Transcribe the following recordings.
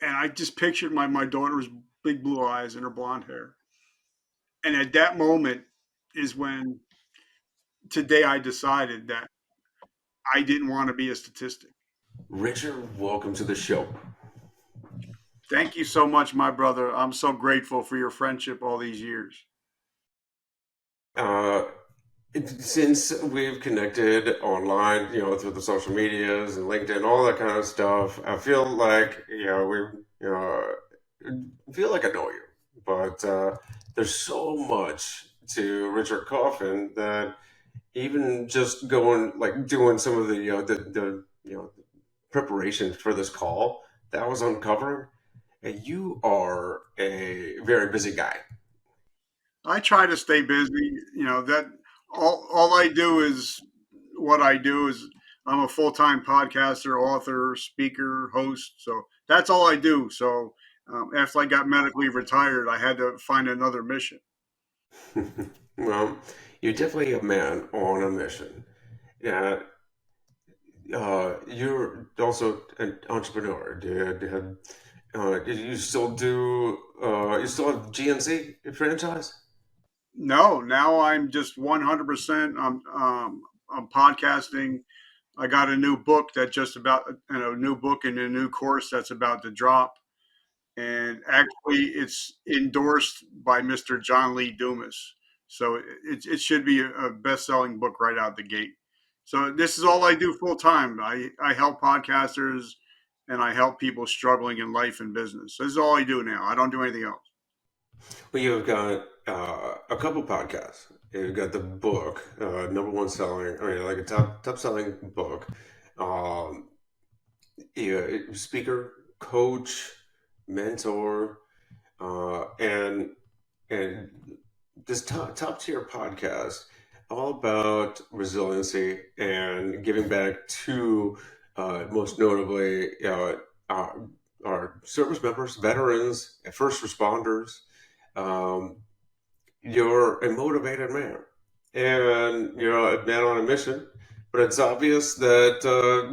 And I just pictured my daughter's big blue eyes and her blonde hair. And at that moment is when today I decided that I didn't want to be a statistic. Richard, welcome to the show. Thank you so much, my brother. I'm so grateful for your friendship all these years. Uh, since we've connected online, through the social medias and LinkedIn, all that kind of stuff, I feel like, I feel like I know you, but there's so much to Richard Kaufman that even just going, like doing some of the preparations for this call that I was uncovering, and you are a very busy guy. I try to stay busy. That all I do is what I do is I'm a full time podcaster, author, speaker, host. So that's all I do. So after I got medically retired, I had to find another mission. Well, you're definitely a man on a mission. Yeah, you're also an entrepreneur. Did you still do? You still have GNC franchise? No, now I'm just 100%. I'm podcasting. I got a new book that just about, new book and a new course that's about to drop. And actually, it's endorsed by Mr. John Lee Dumas. So it should be a best selling book right out the gate. So this is all I do full time. I help podcasters and I help people struggling in life and business. So this is all I do now. I don't do anything else. Well, you've got a couple podcasts. You've got the book, number one selling. I mean, like a top selling book. Um, yeah, speaker, coach, mentor, and and this top tier podcast, all about resiliency and giving back to, most notably, our, our service members, veterans, and first responders. Um, you're a motivated man, and you're a man on a mission. But it's obvious that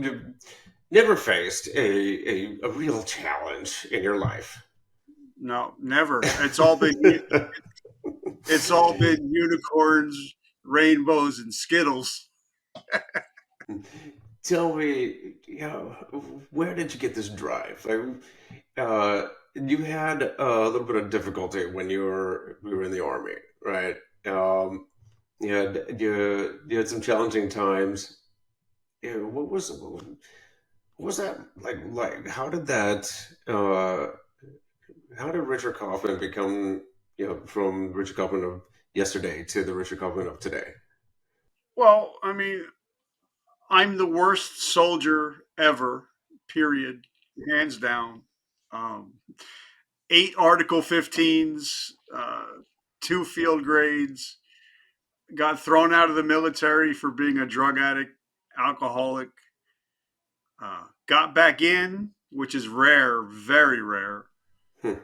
you've never faced a real challenge in your life. No, never. It's all been unicorns, rainbows, and Skittles. Tell me, where did you get this drive? You had a little bit of difficulty when you were in the army, right? You had some challenging times. What was that like? Like, how did Richard Kaufman become, from Richard Kaufman of yesterday to the Richard Kaufman of today? Well, I mean, I'm the worst soldier ever. Period. Hands down. Um, 8 Article 15s, two field grades. Got thrown out of the military for being a drug addict, alcoholic. Got back in, which is rare, very rare. Hmm.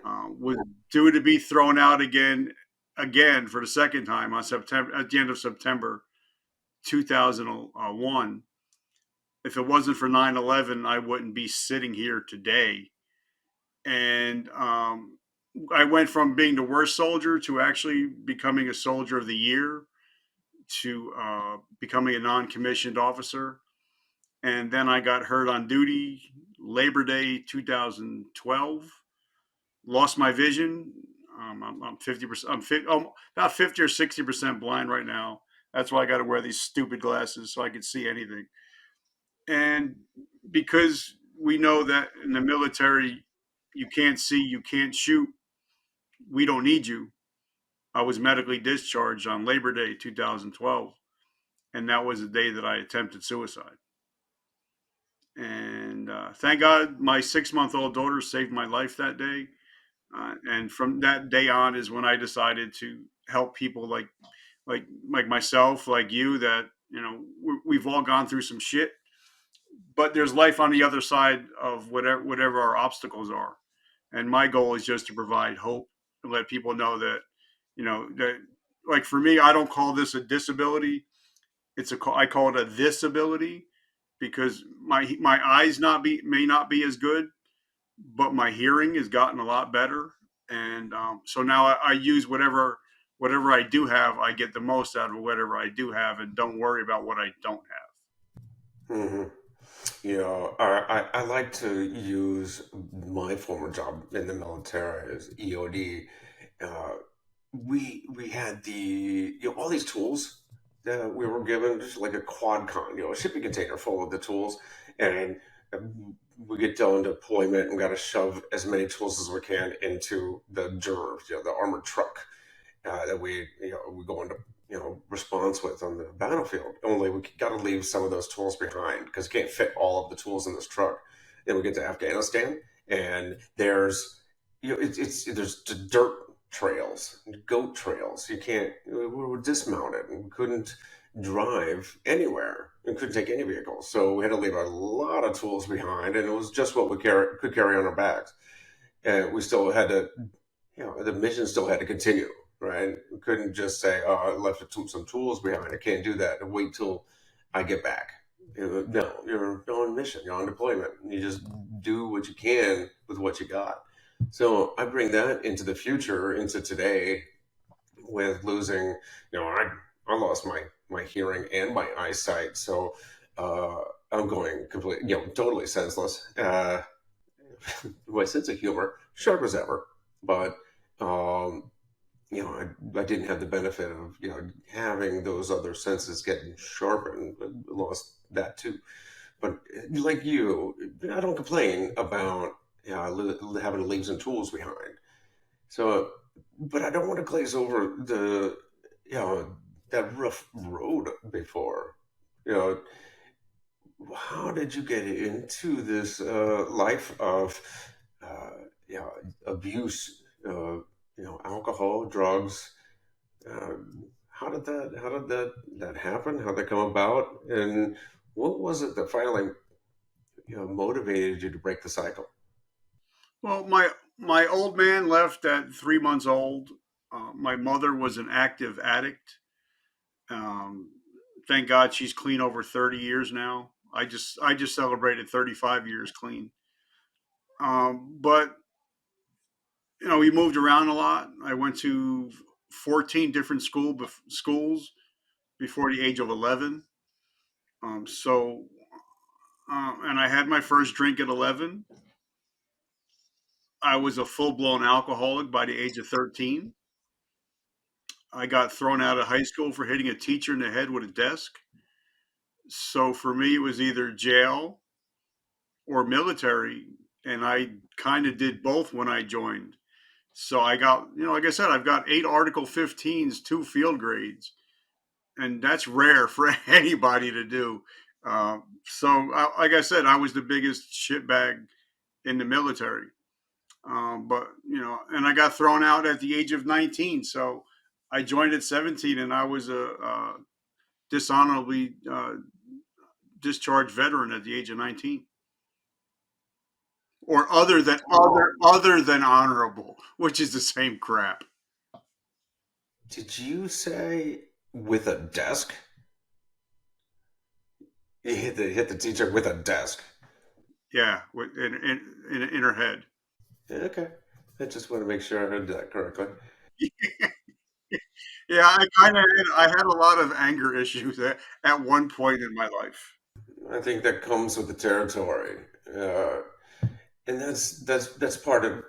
Was due to be thrown out again for the second time on September at the end of September 2001. If it wasn't for 9/11, I wouldn't be sitting here today. And I went from being the worst soldier to actually becoming a soldier of the year to becoming a non-commissioned officer. And then I got hurt on duty Labor Day 2012. Lost my vision. I'm 50%. About 50 or 60% blind right now. That's why I got to wear these stupid glasses so I can see anything. And because we know that in the military, you can't see, you can't shoot, we don't need you. I was medically discharged on Labor Day 2012, and that was the day that I attempted suicide. And thank God my 6 month old daughter saved my life that day. And from that day on is when I decided to help people like myself, like you, that we've all gone through some shit, but there's life on the other side of whatever our obstacles are. And my goal is just to provide hope and let people know that that, like, for me, I don't call this a disability. I call it a this ability, because my eyes not be may not be as good, but my hearing has gotten a lot better, and so now I use whatever I do have. I get the most out of whatever I do have, and don't worry about what I don't have. Hmm. You know, I like to use my former job in the military as EOD. Uh, we had all these tools that we were given, just like a quad con, a shipping container full of the tools, and we get done deployment and got to shove as many tools as we can into the DERV, the armored truck that we go into response with on the battlefield. Only we got to leave some of those tools behind because you can't fit all of the tools in this truck. Then we get to Afghanistan, and there's there's dirt trails, goat trails. You can't. We were dismounted and we couldn't drive anywhere. We couldn't take any vehicles, so we had to leave a lot of tools behind, and it was just what we could carry on our backs. And we still had to, the mission still had to continue, right? We couldn't just say, "Oh, I left some tools behind. I can't do that and wait till I get back." No, you're on mission. You're on deployment. You just do what you can with what you got. So I bring that into the future, into today, with losing. I lost my hearing and my eyesight, so uh, I'm going completely, totally senseless. My sense of humor, sharp as ever, but um, I didn't have the benefit of having those other senses getting sharpened. I lost that too. But like you, I don't complain about having to leave some tools behind. So, but I don't want to glaze over that rough road before. You know, how did you get into this life of uh, abuse? Alcohol, drugs. How did that happen? How did that come about? And what was it that finally motivated you to break the cycle? Well, my old man left at 3 months old. My mother was an active addict. Um, thank God she's clean over 30 years now. I just celebrated 35 years clean. But we moved around a lot. I went to 14 different schools before the age of 11. And I had my first drink at 11. I was a full blown alcoholic by the age of 13. I got thrown out of high school for hitting a teacher in the head with a desk. So for me, it was either jail or military. And I kind of did both when I joined. So I got, like I said, I've got 8 Article 15s, 2 field grades, and that's rare for anybody to do. Like I said, I was the biggest shitbag in the military. But and I got thrown out at the age of 19. So I joined at 17, and I was a dishonorably discharged veteran at the age of 19, or other than honorable, which is the same crap. Did you say with a desk? You hit the teacher with a desk. Yeah, in her head. Okay, I just want to make sure I heard that correctly. Yeah, I had a lot of anger issues at one point in my life. I think that comes with the territory, uh, and that's part of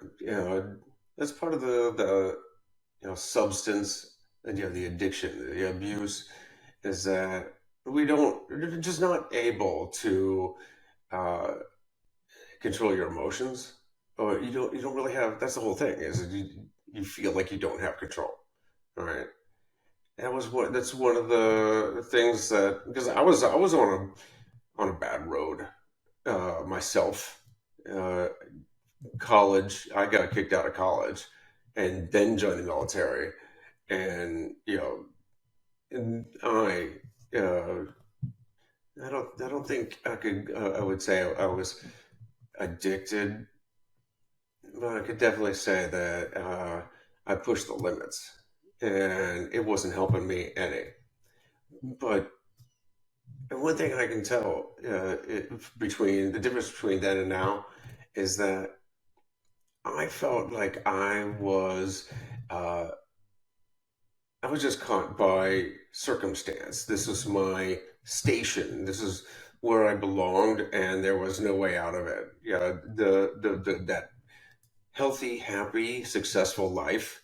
that's part of the substance and the addiction, the abuse, is that we're just not able to uh, control your emotions, or you don't really have. That's the whole thing. Is that you feel like you don't have control, all right? That's one of the things that, because I was on a bad road myself. Uh, College, I got kicked out of college, and then joined the military, and and uh, I don't think I would say I was addicted, but I could definitely say that I pushed the limits, and it wasn't helping me any. But one thing I can tell between the difference between then and now is that I felt like uh, I was just caught by circumstance. This was my station. This is where I belonged, and there was no way out of it. Yeah, that healthy, happy, successful life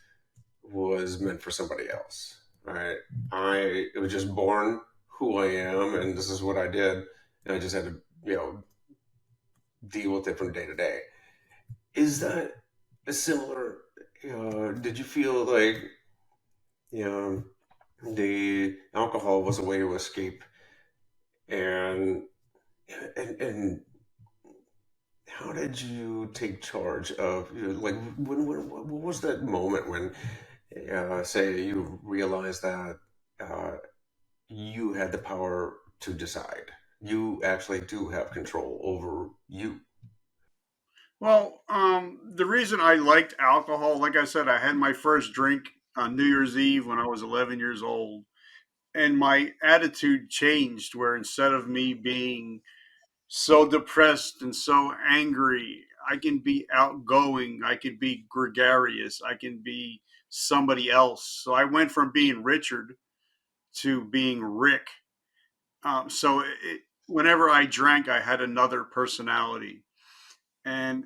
was meant for somebody else. Right? I was just born who I am, and this is what I did, and I just had to, deal with it from day to day. Is that a similar? Did you feel like you know the alcohol was a way to escape, and and how did you take charge of like what was that moment when say you realized that uh, you had the power to decide, you actually do have control over you? Well, the reason I liked alcohol, like I said, I had my first drink on New Year's Eve when I was 11 years old, and my attitude changed. Where instead of me being so depressed and so angry, I can be outgoing, I can be gregarious, I can be somebody else. So I went from being Richard to being Rick. Whenever I drank, I had another personality, and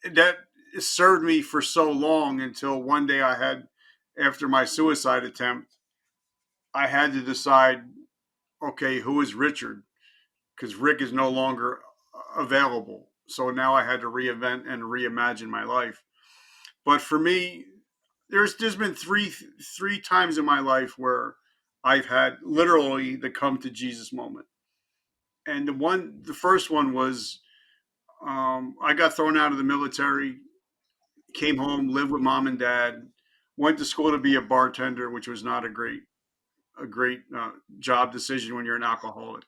that served me for so long until one day I had, after my suicide attempt, I had to decide, okay, who is Richard? Because Rick is no longer available. So now I had to reinvent and reimagine my life. But for me, there's been three times in my life where I've had literally the come to Jesus moment. And the first one was, I got thrown out of the military, came home, lived with mom and dad, went to school to be a bartender, which was not a great job decision when you're an alcoholic.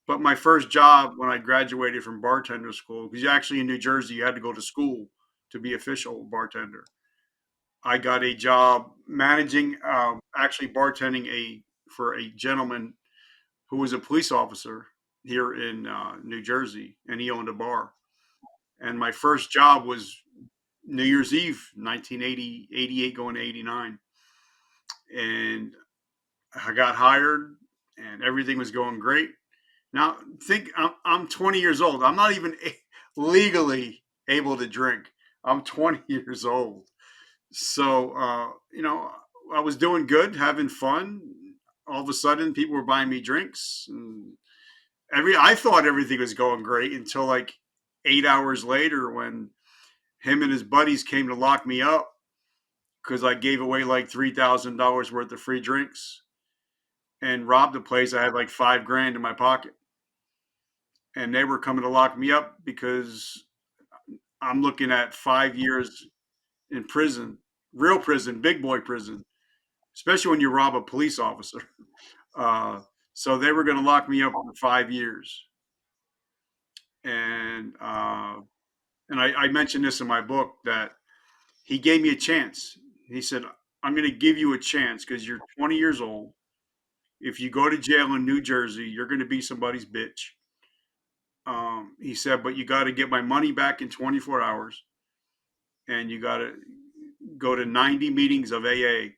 But my first job when I graduated from bartender school, because actually in New Jersey you had to go to school to be official bartender. I got a job managing, actually bartending for a gentleman who was a police officer here in New Jersey, and he owned a bar. And my first job was New Year's Eve, 1980, 88, going to 89. And I got hired, and everything was going great. Now, think I'm 20 years old. I'm not even legally able to drink. I'm 20 years old. So, I was doing good, having fun. All of a sudden, people were buying me drinks. And I thought everything was going great until like 8 hours later when him and his buddies came to lock me up because I gave away like $3,000 worth of free drinks and robbed the place. I had like 5 grand in my pocket, and they were coming to lock me up because I'm looking at 5 years in prison, real prison, big boy prison, especially when you rob a police officer. Uh, so they were going to lock me up for 5 years, and I mentioned this in my book that he gave me a chance. He said, "I'm going to give you a chance because you're 20 years old. If you go to jail in New Jersey, you're going to be somebody's bitch." He said, "But you got to get my money back in 24 hours, and you got to go to 90 meetings of AA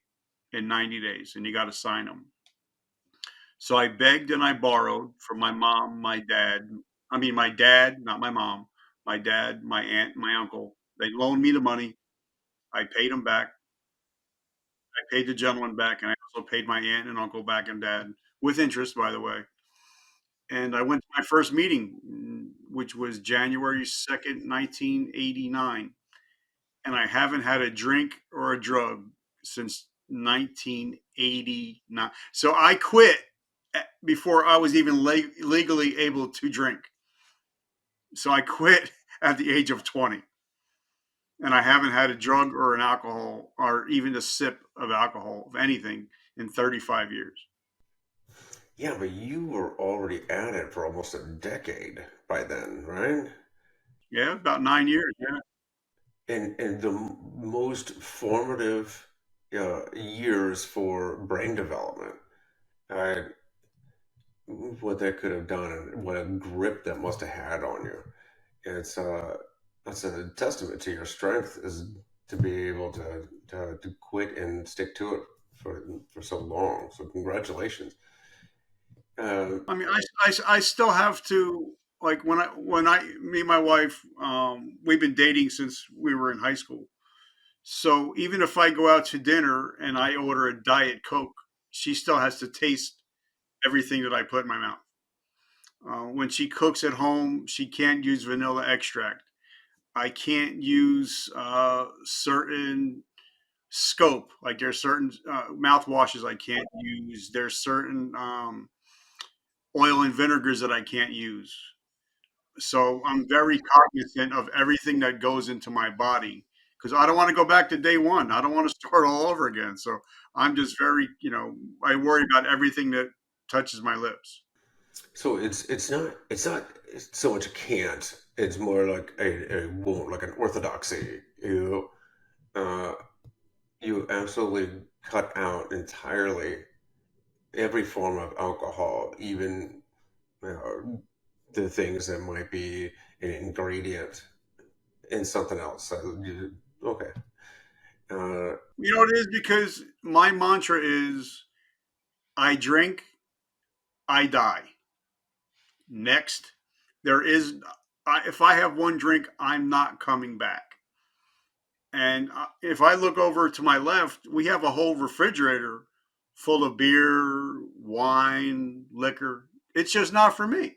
in 90 days, and you got to sign them." So I begged and I borrowed from my mom, my dad. I mean, my dad, not my mom, my dad, my aunt, my uncle. They loaned me the money. I paid them back. I paid the gentleman back, and I also paid my aunt and uncle back and dad with interest, by the way. And I went to my first meeting, which was January 2nd, 1989. And I haven't had a drink or a drug since 1989. So I quit before I was even legally able to drink. So I quit at the age of 20. And I haven't had a drug or an alcohol or even a sip of alcohol, of anything, in 35 years. Yeah, but you were already at it for almost a decade by then, right? Yeah, about 9 years. Yeah. And the most formative years for brain development. I, what that could have done and what a grip that must have had on you. It's that's a testament to your strength is to be able to quit and stick to it for so long. So congratulations. Uh, I mean, I still have to, like, me and my wife, we've been dating since we were in high school. So even if I go out to dinner and I order a Diet Coke, she still has to taste everything that I put in my mouth. When she cooks at home, she can't use vanilla extract. I can't use certain scope. Like there's certain mouthwashes I can't use. There's certain oil and vinegars that I can't use. So I'm very cognizant of everything that goes into my body because I don't want to go back to day one. I don't want to start all over again. So I'm just very, I worry about everything that touches my lips. so it's not so much a can't. It's more like a won't, like an orthodoxy. Uh, you absolutely cut out entirely every form of alcohol, even uh, the things that might be an ingredient in something else. Okay. Uh, You know what it is? Because my mantra is I drink, I die. Next, there is, if I have one drink, I'm not coming back. And if I look over to my left, we have a whole refrigerator full of beer, wine, liquor. It's just not for me.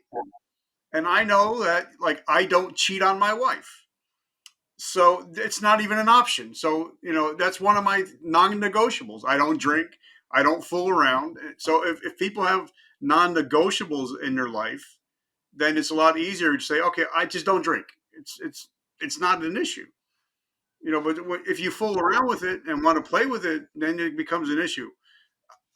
And I know that, like, I don't cheat on my wife. So it's not even an option. So, that's one of my non negotiables. I don't drink, I don't fool around. So if people have non negotiables in their life, then it's a lot easier to say, okay, I just don't drink. It's not an issue. But if you fool around with it and want to play with it, then it becomes an issue.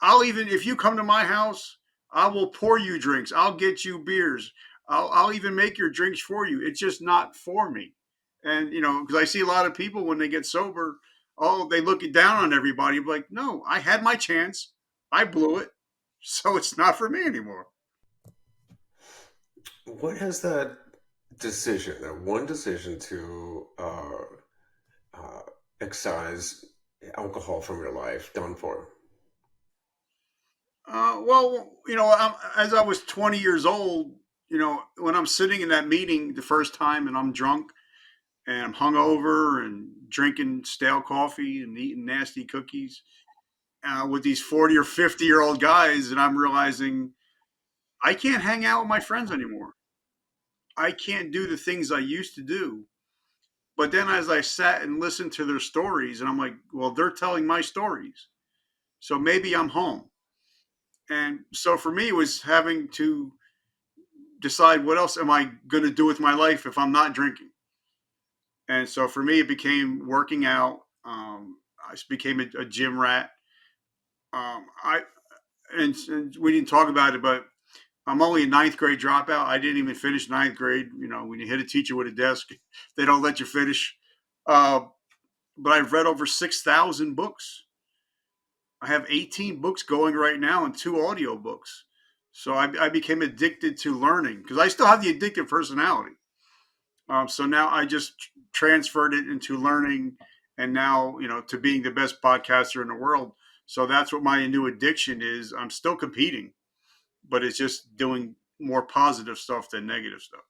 I'll even, if you come to my house, I will pour you drinks. I'll get you beers. I'll even make your drinks for you. It's just not for me. And, because I see a lot of people when they get sober, oh, they look it down on everybody. Like, no, I had my chance. I blew it. So it's not for me anymore. what has that decision, that one decision to uh, excise alcohol from your life, done for? Well, as I was 20 years old, when I'm sitting in that meeting the first time and I'm drunk and I'm hungover and drinking stale coffee and eating nasty cookies with these 40 or 50-year-old guys, and I'm realizing I can't hang out with my friends anymore. I can't do the things I used to do. But then as I sat and listened to their stories, and I'm like, well, they're telling my stories. So maybe I'm home. And so for me, it was having to decide what else am I going to do with my life if I'm not drinking. And so for me, it became working out. I became a gym rat. I and we didn't talk about it, but I'm only a ninth grade dropout. I didn't even finish ninth grade. When you hit a teacher with a desk, they don't let you finish. Uh, but I've read over 6,000 books. I have 18 books going right now and two audio books. So I became addicted to learning because I still have the addictive personality. So now I just transferred it into learning and now, to being the best podcaster in the world. So that's what my new addiction is. I'm still competing, but it's just doing more positive stuff than negative stuff.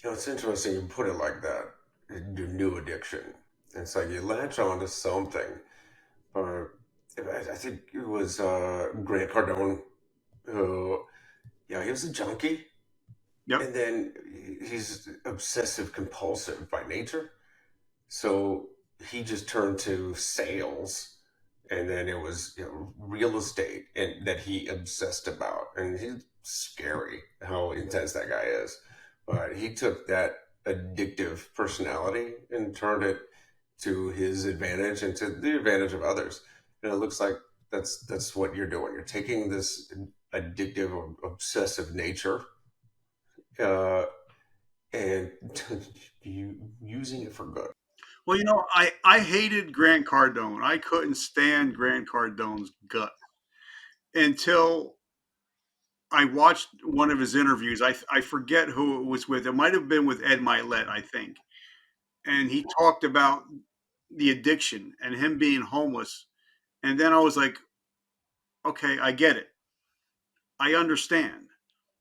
It's interesting you put it like that. Your new addiction. It's like you latch on to something. Or I think it was Grant Cardone who, yeah, he was a junkie, Yep. and then he's obsessive compulsive by nature. So he just turned to sales, and then it was, real estate, and that he obsessed about. And he's scary how intense that guy is. But he took that addictive personality and turned it to his advantage and to the advantage of others. And it looks like that's what you're doing. You're taking this addictive or obsessive nature, uh, and you using it for good. Well, I hated Grant Cardone. I couldn't stand Grant Cardone's gut until I watched one of his interviews. I forget who it was with. It might have been with Ed Milet, I think. and he talked about the addiction and him being homeless. And then I was like, okay, I get it. I understand.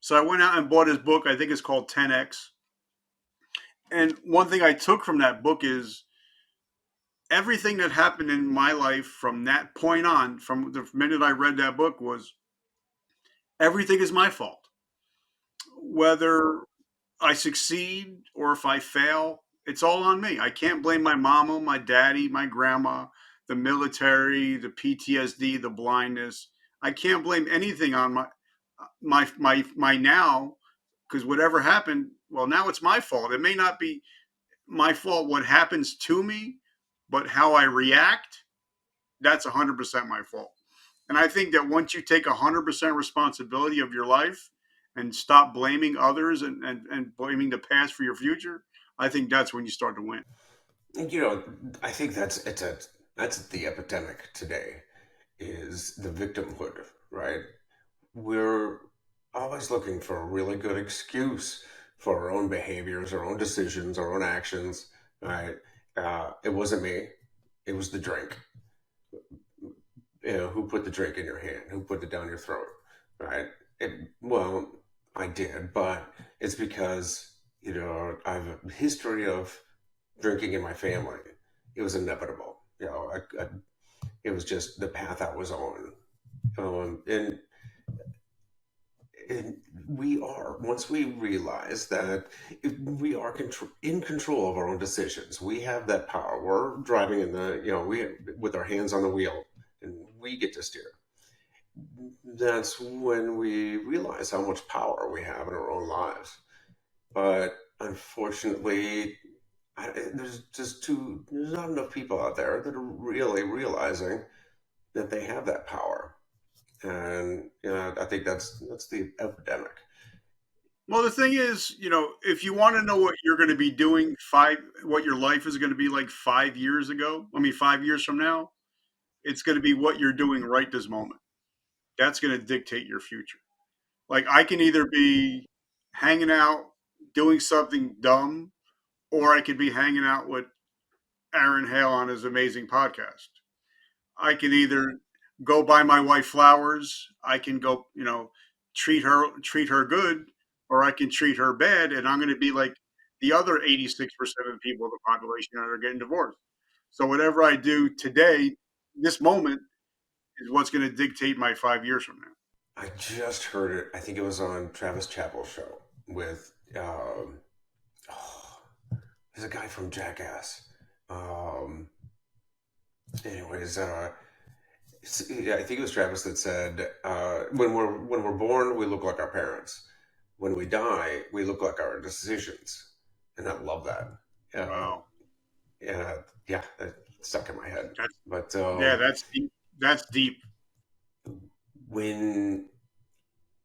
So I went out and bought his book. I think it's called 10X. And one thing I took from that book is everything that happened in my life from that point on, from the minute I read that book, was everything is my fault. Whether I succeed or if I fail, it's all on me. I can't blame my mama, my daddy, my grandma, the military, the PTSD, the blindness. I can't blame anything on my now, because whatever happened, well, now it's my fault. It may not be my fault what happens to me, but how I react, that's 100% my fault. And I think that once you take 100% responsibility of your life and stop blaming others and blaming the past for your future, I think that's when you start to win. You know, I think that's the epidemic today is the victimhood, right? We're always looking for a really good excuse for our own behaviors, our own decisions, our own actions, right? It wasn't me, it was the drink. Who put the drink in your hand? Who put it down your throat? Right? Well, I did, but it's because I have a history of drinking in my family. It was inevitable. It was just the path I was on, and we are once we realize that if we are in control of our own decisions, we have that power. We're driving in the we with our hands on the wheel, and we get to steer. That's when we realize how much power we have in our own lives. But unfortunately, there's not enough people out there that are really realizing that they have that power. And I think that's the epidemic. Well, the thing is, if you want to know what you're going to be doing what your life is going to be like 5 years ago, I mean, 5 years from now, it's going to be what you're doing right this moment. That's going to dictate your future. Like I can either be hanging out doing something dumb, or I could be hanging out with Aaron Hale on his amazing podcast. I can either go buy my wife flowers, I can go, treat her good, or I can treat her bad, and I'm going to be like the other 86% of the people of the population that are getting divorced. So whatever I do today, this moment, is what's going to dictate my 5 years from now. I just heard it. I think it was on Travis Chappell's show with oh, there's a guy from Jackass. Um, anyways, yeah, I think it was Travis that said, when we're born, we look like our parents. When we die, we look like our decisions, and I love that. Uh, Wow, yeah, that stuck in my head. that's But yeah, that's deep. That's deep. when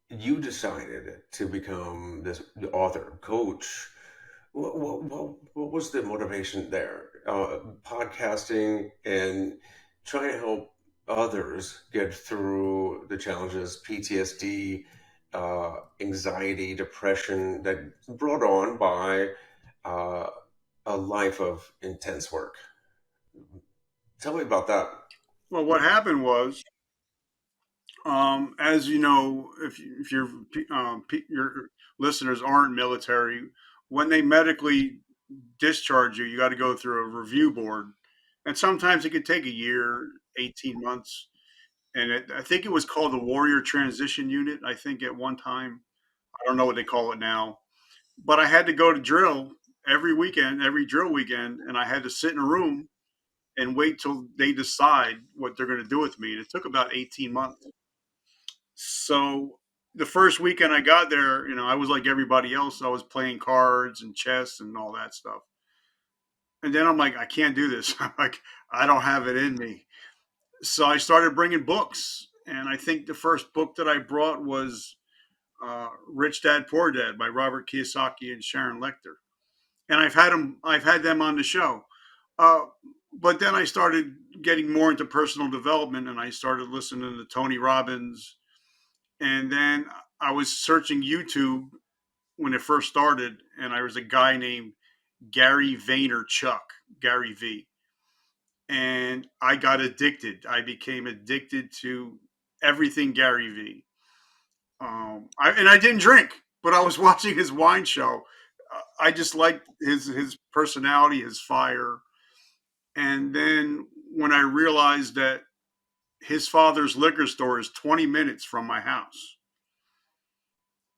you decided to become this author, coach, what was the motivation there? Podcasting and trying to help others get through the challenges, PTSD, anxiety, depression that brought on by uh, a life of intense work. Tell me about that. Well, what happened was, as you know, if your listeners aren't military, when they medically discharge you, you got to go through a review board, and sometimes it could take a year, 18 months, and I think it was called the Warrior Transition Unit. I think at one time, I don't know what they call it now, but I had to go to drill every weekend, every drill weekend, and I had to sit in a room and wait till they decide what they're going to do with me. And it took about 18 months. So the first weekend I got there, I was like everybody else. I was playing cards and chess and all that stuff. And then I'm like, I can't do this. I'm like, I don't have it in me. So I started bringing books. And I think the first book that I brought was Rich Dad Poor Dad by Robert Kiyosaki and Sharon Lechter. And I've had them on the show. Uh, but then I started getting more into personal development, and I started listening to Tony Robbins. And then I was searching YouTube when it first started, and I was a guy named Gary Vaynerchuk, Gary V. And I got addicted. I became addicted to everything Gary V. And I didn't drink, but I was watching his wine show. I just liked his personality, his fire. And then when I realized that his father's liquor store is 20 minutes from my house,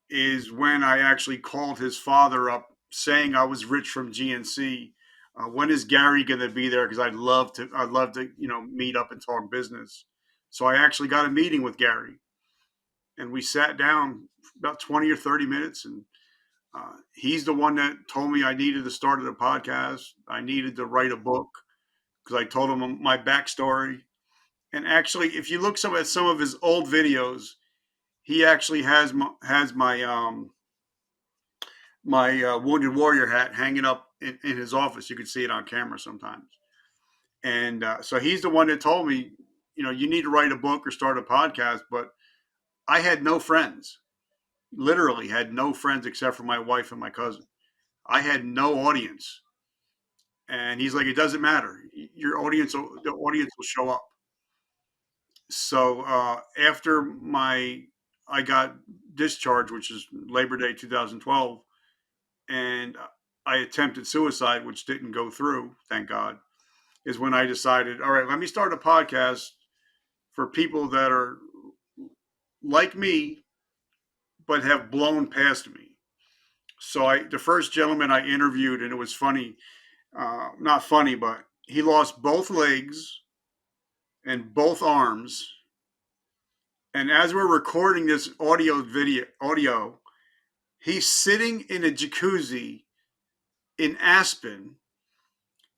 is when I actually called his father up saying I was Rich from GNC. When is Gary going to be there? Because I'd love to, meet up and talk business. So I actually got a meeting with Gary, and we sat down about 20 or 30 minutes, and he's the one that told me I needed to start a podcast. I needed to write a book because I told him my backstory. And actually, if you look at some of his old videos, he actually has my Wounded Warrior hat hanging up in his office. You can see it on camera sometimes. And so he's the one that told me, you need to write a book or start a podcast. But I had no friends, literally had no friends except for my wife and my cousin. I had no audience. And he's like, it doesn't matter. The audience will show up. So after I got discharged, which is Labor Day 2012, and I attempted suicide, which didn't go through, thank God, is when I decided, all right, let me start a podcast for people that are like me, but have blown past me. So the first gentleman I interviewed, and it was funny, not funny, but he lost both legs and both arms. And as we're recording this audio, he's sitting in a jacuzzi in Aspen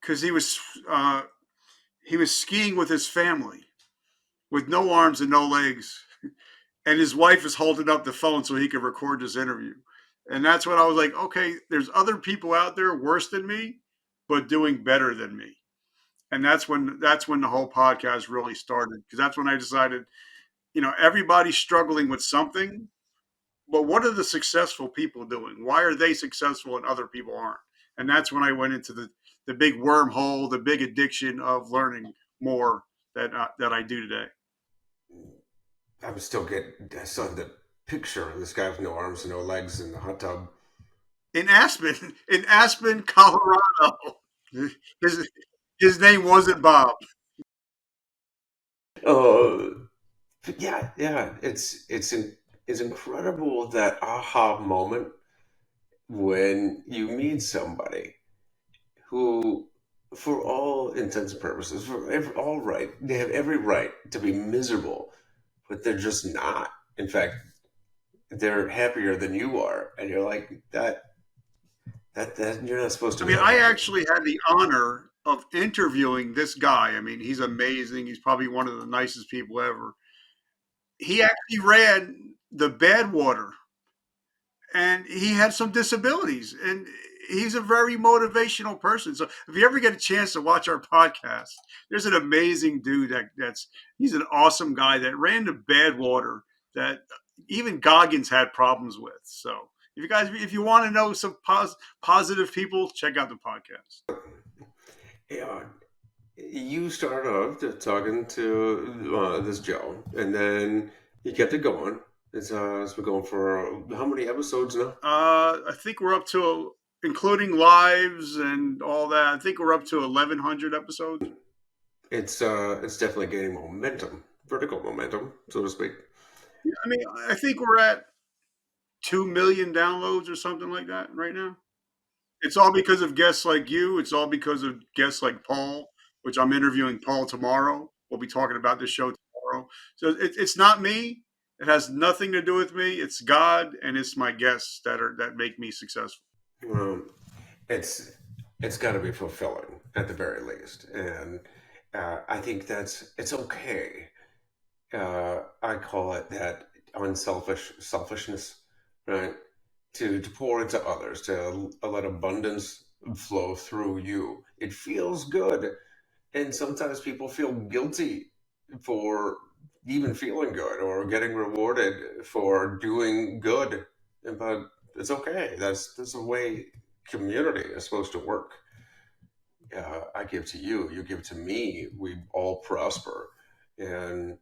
because he was skiing with his family with no arms and no legs, and his wife is holding up the phone so he could record this interview. And that's when I was like, okay, there's other people out there worse than me, but doing better than me. And that's when the whole podcast really started, because that's when I decided, everybody's struggling with something, but what are the successful people doing? Why are they successful and other people aren't? And that's when I went into the big wormhole, the big addiction of learning more that I do today. I still have the picture of this guy with no arms and no legs in the hot tub. In Aspen, Colorado. His his name wasn't Bob. Uh, yeah, yeah. It's incredible that aha moment when you meet somebody who, for all intents and purposes, all right, they have every right to be miserable, but they're just not. In fact, they're happier than you are, and you're like that you're not supposed to I be mean, that I happy. actually had the honor of interviewing this guy. I mean, he's amazing. He's probably one of the nicest people ever. He actually ran the Badwater, and he had some disabilities, and he's a very motivational person. So if you ever get a chance to watch our podcast, there's an amazing dude he's an awesome guy that ran the Badwater that even Goggins had problems with. So if you want to know some positive people, check out the podcast. Yeah, you started off talking to this Joe, and then you kept it going. It's been going for how many episodes now? I think we're up to, including lives and all that, I think we're up to 1,100 episodes. It's definitely gaining momentum, vertical momentum, so to speak. I mean, I think we're at 2 million downloads or something like that right now. It's all because of guests like you. It's all because of guests like Paul, which I'm interviewing Paul tomorrow. We'll be talking about this show tomorrow. So it's not me. It has nothing to do with me. It's God and it's my guests that make me successful. Um, it's it's got to be fulfilling at the very least, and I think it's okay. I call it that unselfish selfishness, right? To pour into others, to let abundance flow through you. It feels good, and sometimes people feel guilty for even feeling good or getting rewarded for doing good, but it's okay. That's the way. community is supposed to work. I give to you, you give to me, we all prosper. And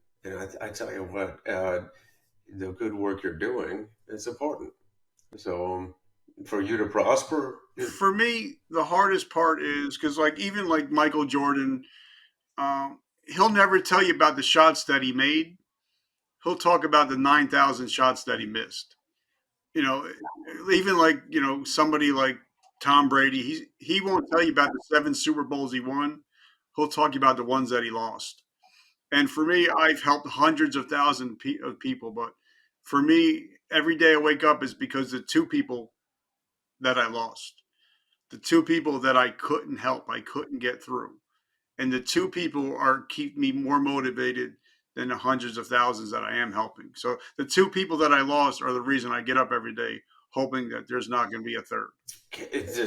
I tell you what, the good work you're doing is important. So for you to prosper, For me, the hardest part is because, like, even like Michael Jordan, he'll never tell you about the shots that he made. He'll talk about the 9,000 shots that he missed. You know, even like, somebody like Tom Brady, he won't tell you about the 7 Super Bowls he won. He'll talk about the ones that he lost. And for me, I've helped hundreds of thousands of people, but for me, every day I wake up is because the two people that I lost, the two people that I couldn't help, I couldn't get through, and the two people are keep me more motivated than the hundreds of thousands that I am helping. So the two people that I lost are the reason I get up every day, hoping that there's not going to be a third.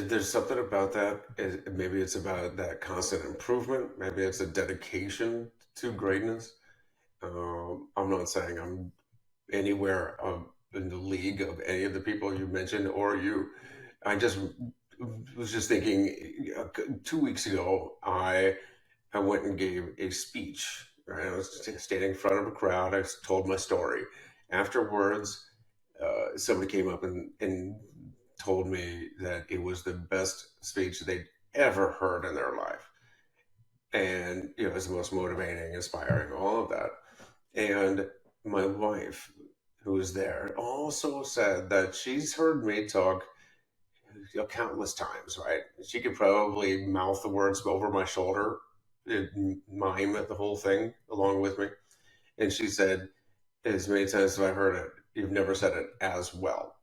there's something about that. Maybe it's about that constant improvement. Maybe it's a dedication to greatness. I'm not saying I'm anywhere in the league of any of the people you mentioned or you. I just was just thinking 2 weeks ago, I went and gave a speech. Right? I was standing in front of a crowd. I told my story. Afterwards, somebody came up and told me that it was the best speech they'd ever heard in their life. And, it was the most motivating, inspiring, all of that. And my wife, who was there, also said that she's heard me talk countless times, right? She could probably mouth the words over my shoulder, mime the whole thing along with me. And she said, as many times as I've heard it, you've never said it as well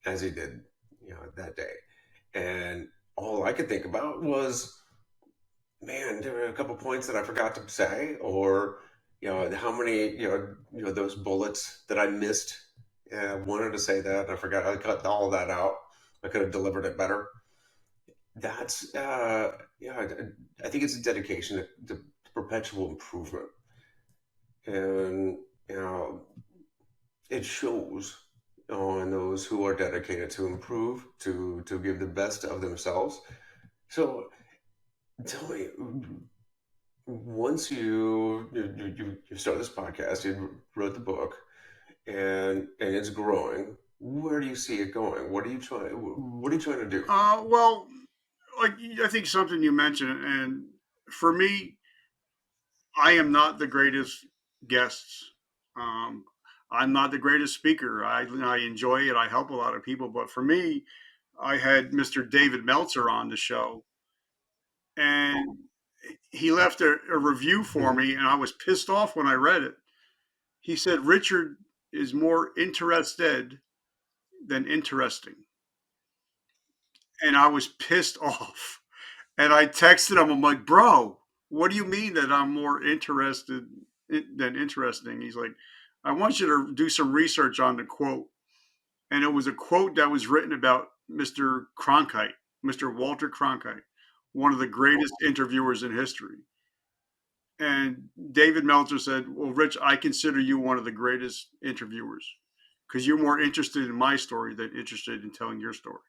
as he did, that day. And all I could think about was, man, there were a couple points that I forgot to say, or how many, those bullets that I missed. I wanted to say that, and I forgot. I cut all that out. I could have delivered it better. That's yeah. I think it's a dedication to perpetual improvement, and you know, it shows on those who are dedicated to improve, to give the best of themselves. So tell me, once you started this podcast, you wrote the book, and it's growing. Where do you see it going? What are you trying to do? Well, like, I think something you mentioned, and for me, I am not the greatest guests. Um, I'm not the greatest speaker. I enjoy it. I help a lot of people, but for me, I had Mr. David Meltzer on the show, and he left a review for Mhm. me, and I was pissed off when I read it. He said Richard is more interested than interesting, and I was pissed off. And I texted him. I'm like, bro, what do you mean that I'm more interested than interesting? He's like, I want you to do some research on the quote. And it was a quote that was written about Mr. Cronkite, Mr. Walter Cronkite, one of the greatest interviewers in history. And David Meltzer said, well, Rich, I consider you one of the greatest interviewers because you're more interested in my story than interested in telling your story.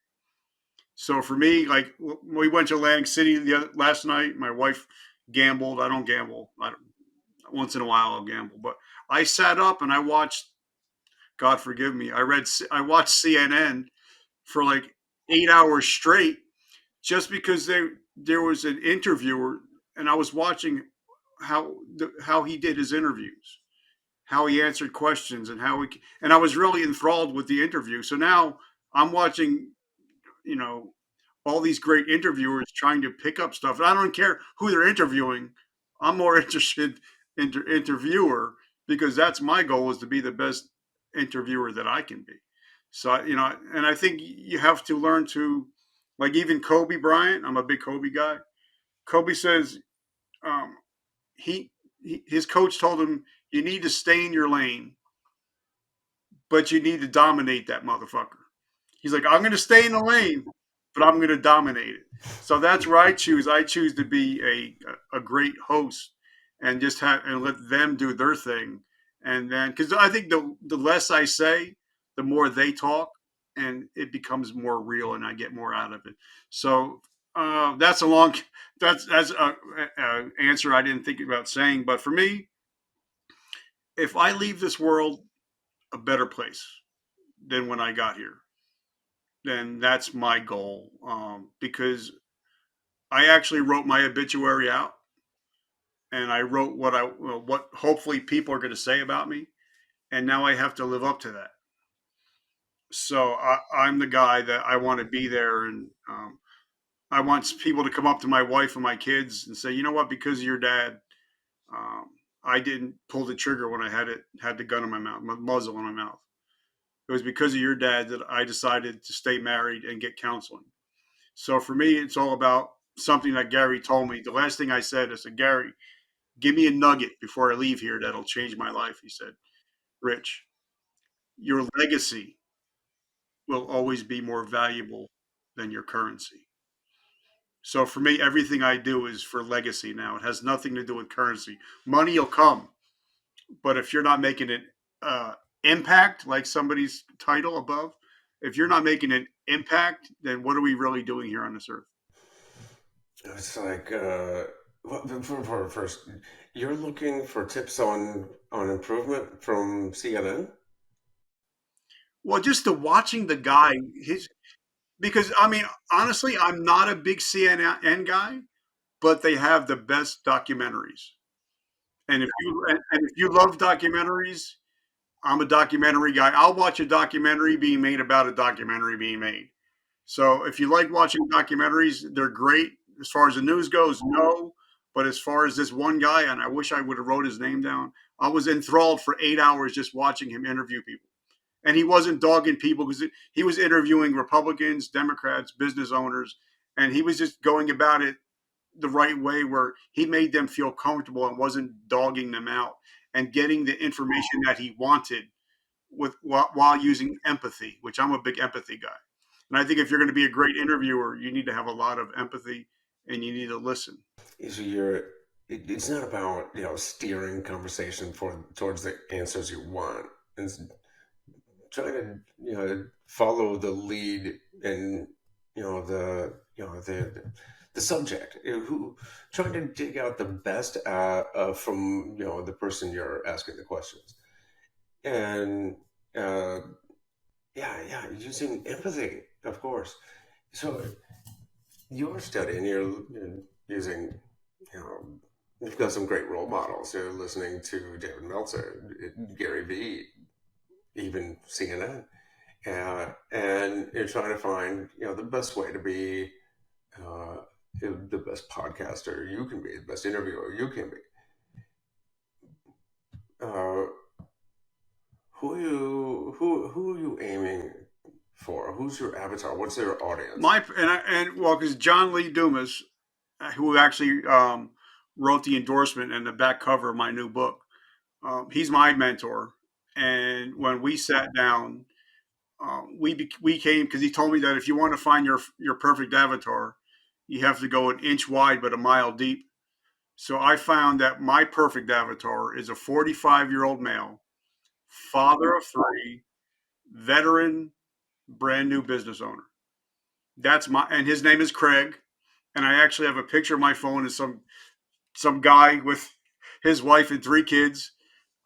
So for me, like, we went to Atlantic City last night. My wife gambled. I don't gamble. Once in a while I'll gamble, but I sat up and I watched. God forgive me. I watched CNN for like 8 hours straight just because there was an interviewer and I was watching how he did his interviews, how he answered questions, and I was really enthralled with the interview. So now I'm watching, you know, all these great interviewers trying to pick up stuff. And I don't care who they're interviewing. I'm more interested in interviewer because that's my goal is to be the best interviewer that I can be. So, and I think you have to learn to, like, even Kobe Bryant. I'm a big Kobe guy. Kobe says um, his coach told him you need to stay in your lane, but you need to dominate that motherfucker. He's like, I'm going to stay in the lane, but I'm going to dominate it. So that's where I choose. I choose to be a great host and just have and let them do their thing. And then, because I think the less I say, the more they talk. and it becomes more real, and I get more out of it. So that's a long that's a answer I didn't think about saying, but for me, if I leave this world a better place than when I got here, then that's my goal. Because I actually wrote my obituary out, and I wrote what hopefully people are going to say about me, and now I have to live up to that. So I'm the guy that I want to be there, and I want people to come up to my wife and my kids and say, you know what, because of your dad, um, I didn't pull the trigger when I had the gun in my mouth, muzzle in my mouth. It was because of your dad that I decided to stay married and get counseling. So for me, it's all about something that Gary told me. The last thing I said, Gary, give me a nugget before I leave here that'll change my life. He said, Rich, your legacy will always be more valuable than your currency. So for me, everything I do is for legacy now. It has nothing to do with currency. Money will come, but if you're not making an impact, like somebody's title above, if you're not making an impact, then what are we really doing here on this earth? It's like, well, first, you're looking for tips on improvement from CNN. Well, just the watching the guy, his because I mean, honestly, I'm not a big CNN guy, but they have the best documentaries. And if you love documentaries, I'm a documentary guy. I'll watch a documentary being made about a documentary being made. So if you like watching documentaries, they're great. As far as the news goes, no. But as far as this one guy, and I wish I would have wrote his name down, I was enthralled for 8 hours just watching him interview people. And he wasn't dogging people because he was interviewing Republicans, Democrats, business owners, and he was just going about it the right way where he made them feel comfortable and wasn't dogging them out and getting the information that he wanted while using empathy, which I'm a big empathy guy. And I think if you're going to be a great interviewer, you need to have a lot of empathy and you need to listen. So it's not about steering conversation for towards the answers you want. It's trying to follow the lead and the subject who trying to dig out the best from the person you're asking the questions and uh, yeah, using empathy, of course. So you're studying, you're using, you know, you've got some great role models. You're listening to David Meltzer, Gary Vee, even CNN, and you're trying to find, the best way to be uh, the best podcaster you can be, the best interviewer you can be. Uh, who are you aiming for? Who's your avatar? What's their audience? And well, because John Lee Dumas, who actually wrote the endorsement and the back cover of my new book, he's my mentor. And when we sat down, we came because he told me that if you want to find your perfect avatar, you have to go an inch wide but a mile deep. So I found that my perfect avatar is a 45-year-old male, father of three, veteran, brand new business owner. And his name is Craig. And I actually have a picture of my phone of some guy with his wife and three kids,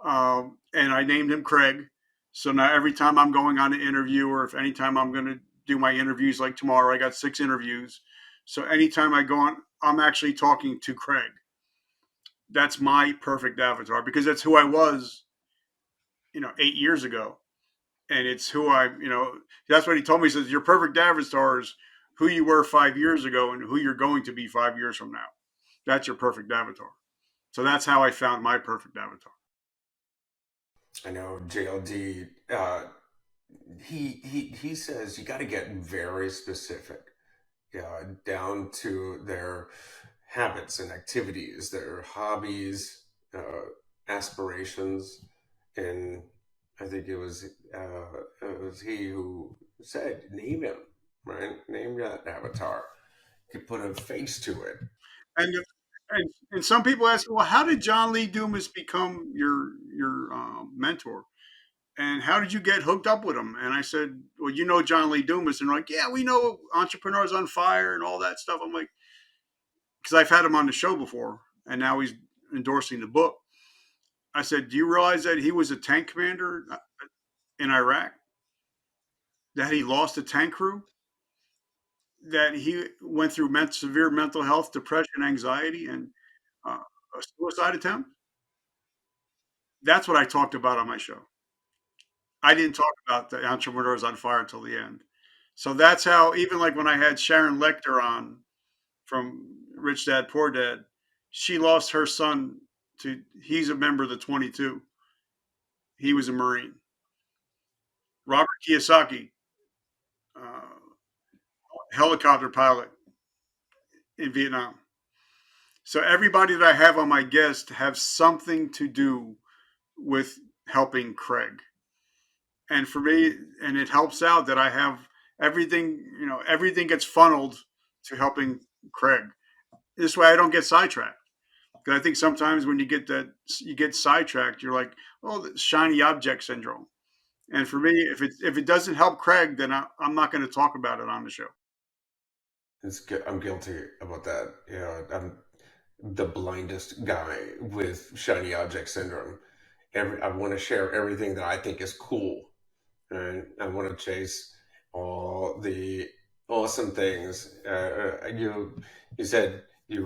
and I named him Craig. So now every time I'm going on an interview, or if anytime I'm going to do my interviews, like tomorrow, I got 6 interviews. So anytime I go on, I'm actually talking to Craig. That's my perfect avatar because that's who I was, 8 years ago, and it's who that's what he told me. He says your perfect avatar is who you were 5 years ago and who you're going to be 5 years from now. That's your perfect avatar. So that's how I found my perfect avatar. I know JLD. He says you got to get very specific, down to their habits and activities, their hobbies, aspirations, and I think it was he who said name him, right? Name that avatar. You could put a face to it. And and some people ask, well, how did John Lee Dumas become your mentor? And how did you get hooked up with him? And I said, well, you know John Lee Dumas. And they're like, yeah, we know Entrepreneurs on Fire and all that stuff. I'm like, because I've had him on the show before, and now he's endorsing the book. I said, do you realize that he was a tank commander in Iraq? That he lost a tank crew? That he went through severe mental health, depression, anxiety, and a suicide attempt? That's what I talked about on my show. I didn't talk about the Entrepreneurs on Fire until the end. So that's how, even like when I had Sharon Lechter on from Rich Dad Poor Dad, she lost her son to, he's a member of the 22. He was a Marine. Robert Kiyosaki, uh, helicopter pilot in Vietnam. So everybody that I have on my guest have something to do with helping Craig. And for me, and it helps out that I have everything, everything gets funneled to helping Craig. This way I don't get sidetracked. Because I think sometimes when you get sidetracked, you're like, oh, the shiny object syndrome. And for me, if it doesn't help Craig, then I'm not going to talk about it on the show. I'm guilty about that. You know, I'm the blindest guy with shiny object syndrome. I want to share everything that I think is cool, and I want to chase all the awesome things. You said you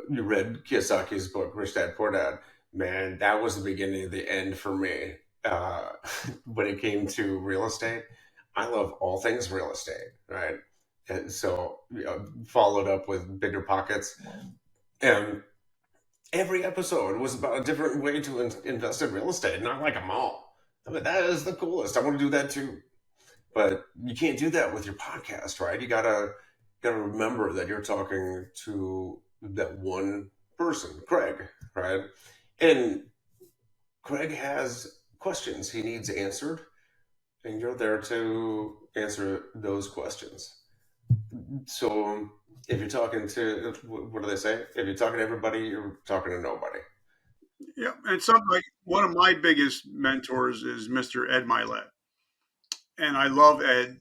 read Kiyosaki's book, Rich Dad Poor Dad. Man, that was the beginning of the end for me. Uh, when it came to real estate, I love all things real estate, right? And so, followed up with Bigger Pockets, and every episode was about a different way to invest in real estate, not like a mall. I mean, that is the coolest. I want to do that too. But you can't do that with your podcast, right? You gotta remember that you're talking to that one person, Craig, right? And Craig has questions he needs answered, and you're there to answer those questions. So if you're talking to, what do they say? If you're talking to everybody, you're talking to nobody. Yeah, and something like one of my biggest mentors is Mr. Ed Milet, and I love Ed,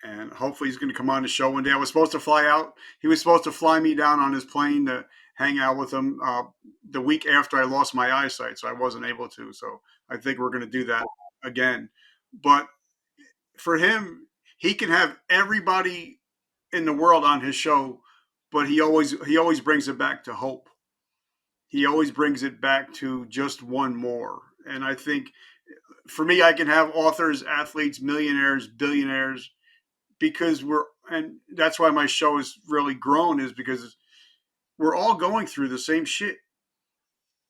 and hopefully he's going to come on the show one day. I was supposed to fly out. He was supposed to fly me down on his plane to hang out with him the week after I lost my eyesight, so I wasn't able to. So I think we're going to do that again. But for him, he can have everybody in the world on his show, but he always brings it back to hope. He always brings it back to just one more. And I think for me, I can have authors, athletes, millionaires, billionaires, because and that's why my show has really grown, is because we're all going through the same shit.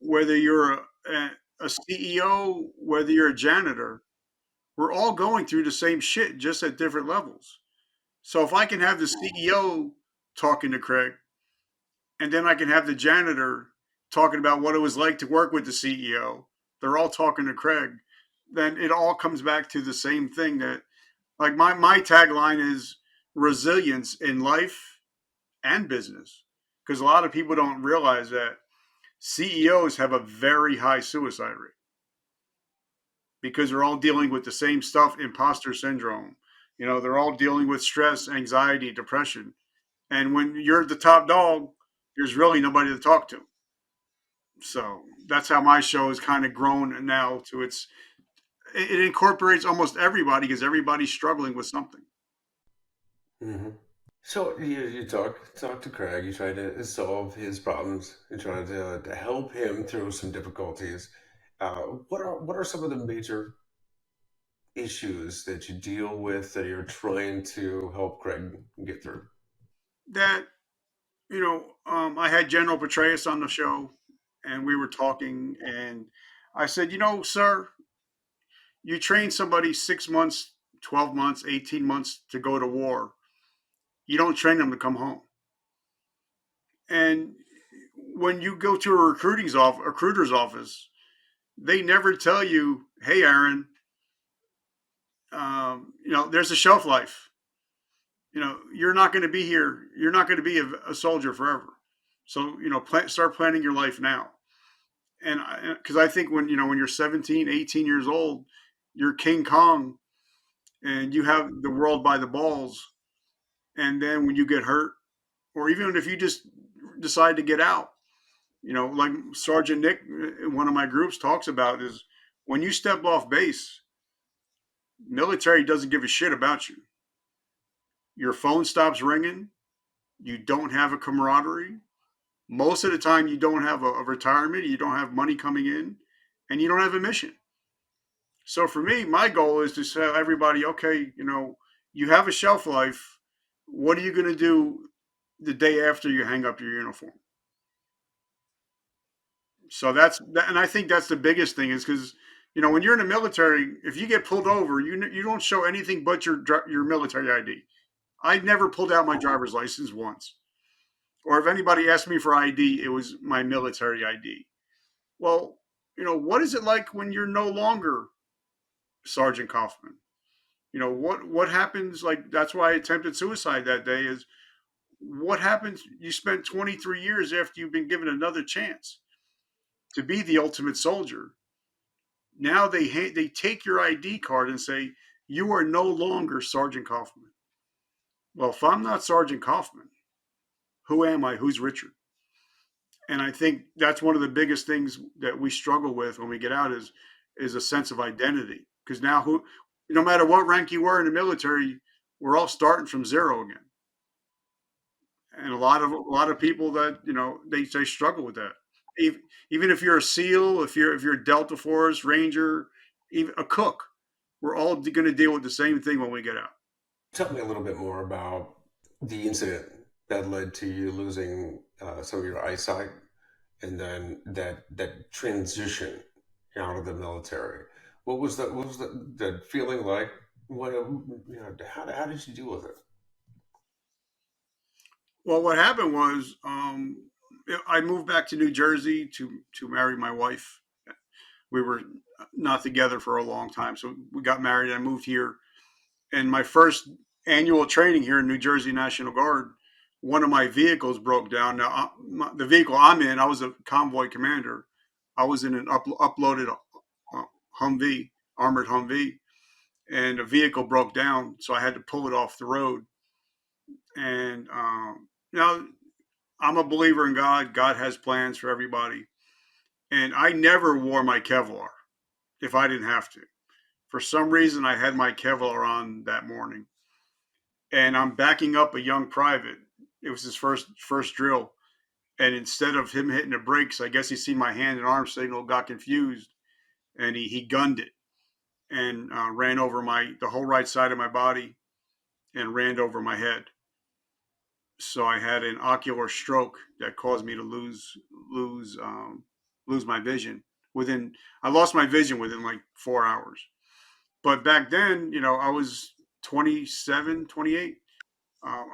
Whether you're a CEO, whether you're a janitor, we're all going through the same shit, just at different levels. So if I can have the CEO talking to Craig, and then I can have the janitor talking about what it was like to work with the CEO, they're all talking to Craig, then it all comes back to the same thing. That, like, my tagline is resilience in life and business, because a lot of people don't realize that CEOs have a very high suicide rate because they're all dealing with the same stuff, imposter syndrome. They're all dealing with stress, anxiety, depression. And when you're the top dog, there's really nobody to talk to. So that's how my show has kind of grown now to it incorporates almost everybody because everybody's struggling with something. Hmm. So you talk to Craig. You try to solve his problems. You try to help him through some difficulties. What are some of the major issues that you deal with that you're trying to help Craig get through? That, I had General Petraeus on the show, and we were talking, and I said, sir, you train somebody 6 months, 12 months, 18 months to go to war. You don't train them to come home. And when you go to a recruiter's office, they never tell you, hey, Aaron, there's a shelf life. You're not going to be here. You're not going to be a soldier forever. So, start planning your life now. And because I think when you're 17, 18 years old, you're King Kong and you have the world by the balls. And then when you get hurt, or even if you just decide to get out, like Sergeant Nick in one of my groups talks about is when you step off base, military doesn't give a shit about you. Your phone stops ringing. You don't have a camaraderie. Most of the time, you don't have a retirement. You don't have money coming in, and you don't have a mission. So for me, my goal is to tell everybody, okay, you have a shelf life. What are you going to do the day after you hang up your uniform? So and I think that's the biggest thing is because when you're in the military, if you get pulled over, you don't show anything but your military ID. I never pulled out my driver's license once, or if anybody asked me for ID, it was my military ID. Well, what is it like when you're no longer Sergeant Kaufman? What happens? Like that's why I attempted suicide that day. Is what happens? You spent 23 years after you've been given another chance to be the ultimate soldier. Now they take your ID card and say you are no longer Sergeant Kaufman. Well, if I'm not Sergeant Kaufman, who am I? Who's Richard? And I think that's one of the biggest things that we struggle with when we get out is a sense of identity. Because now no matter what rank you were in the military, we're all starting from zero again. And a lot of people that they struggle with that. Even, even if you're a SEAL, if you're a Delta Force Ranger, even a cook, we're all going to deal with the same thing when we get out. Tell me a little bit more about the incident that led to you losing some of your eyesight, and then that transition out of the military. What was that feeling like? What how did you deal with it? Well, what happened was I moved back to New Jersey to marry my wife. We were not together for a long time, so we got married. I moved here, and my first annual training here in New Jersey National Guard, one of my vehicles broke down. Now, the vehicle I'm in, I was a convoy commander. I was in an uploaded Humvee, armored Humvee, and the vehicle broke down, so I had to pull it off the road. And now I'm a believer in God. God has plans for everybody, and I never wore my Kevlar if I didn't have to. For some reason, I had my Kevlar on that morning, and I'm backing up a young private. It was his first drill, and instead of him hitting the brakes, I guess he seen my hand and arm signal, got confused, and he gunned it and ran over the whole right side of my body and ran over my head. So I had an ocular stroke that caused me to lose lose my vision within. I lost my vision within like 4 hours. But back then, I was 27, 28. Um,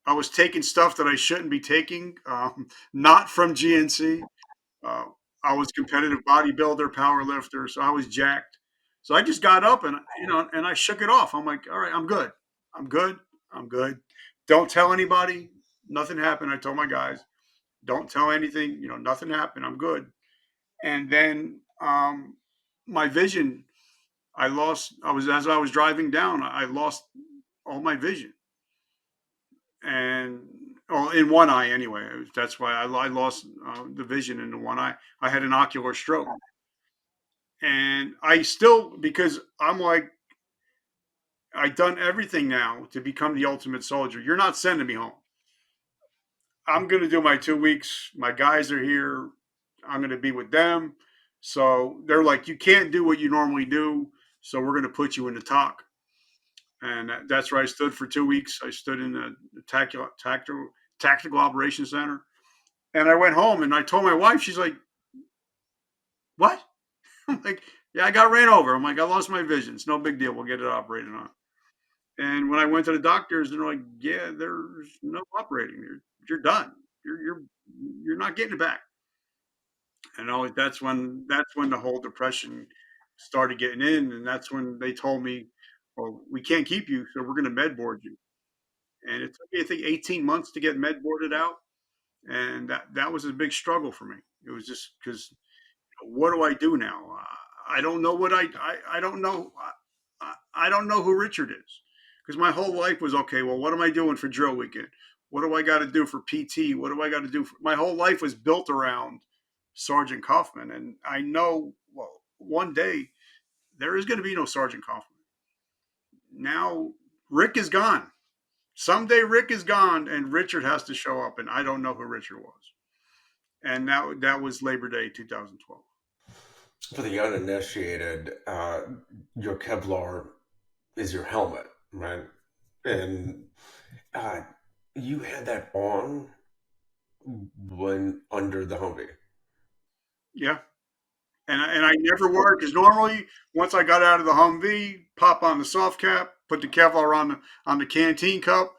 I was taking stuff that I shouldn't be taking, not from GNC. Uh, I was competitive bodybuilder, power lifter, so I was jacked. So I just got up and and I shook it off. I'm like, all right, I'm good. I'm good. I'm good. Don't tell anybody. Nothing happened. I told my guys, don't tell anything. Nothing happened. I'm good. And then my vision, I lost. I was as I was driving down, I lost all my vision, and well, in one eye anyway. That's why I lost the vision in the one eye. I had an ocular stroke, and I still because I'm like I've done everything now to become the ultimate soldier. You're not sending me home. I'm going to do my 2 weeks. My guys are here. I'm going to be with them. So they're like, you can't do what you normally do. So we're going to put you in the talk. And that's where I stood for 2 weeks. I stood in the tactical operations center. And I went home and I told my wife, she's like, what? I'm like, yeah, I got ran over. I'm like, I lost my vision. It's no big deal. We'll get it operated on. And when I went to the doctors, they're like, yeah, there's no operating. You're done. You're not getting it back. And always that's when the whole depression started getting in, and that's when they told me, "Well, we can't keep you, so we're going to med board you." And it took me, I think, 18 months to get med boarded out, and that was a big struggle for me. It was just because what do I do now? I don't know what I don't know. I don't know who Richard is because my whole life was okay. Well, what am I doing for drill weekend? What do I got to do for PT? What do I got to do? My whole life was built around Sergeant Kaufman, and I know well one day there is going to be no Sergeant Kaufman. Now Rick is gone. Someday Rick is gone, and Richard has to show up, and I don't know who Richard was. And that was Labor Day 2012. For the uninitiated, your Kevlar is your helmet, right? And uh, you had that on when under the Humvee. Yeah, and I never wore it because normally once I got out of the Humvee, pop on the soft cap, put the Kevlar on the canteen cup,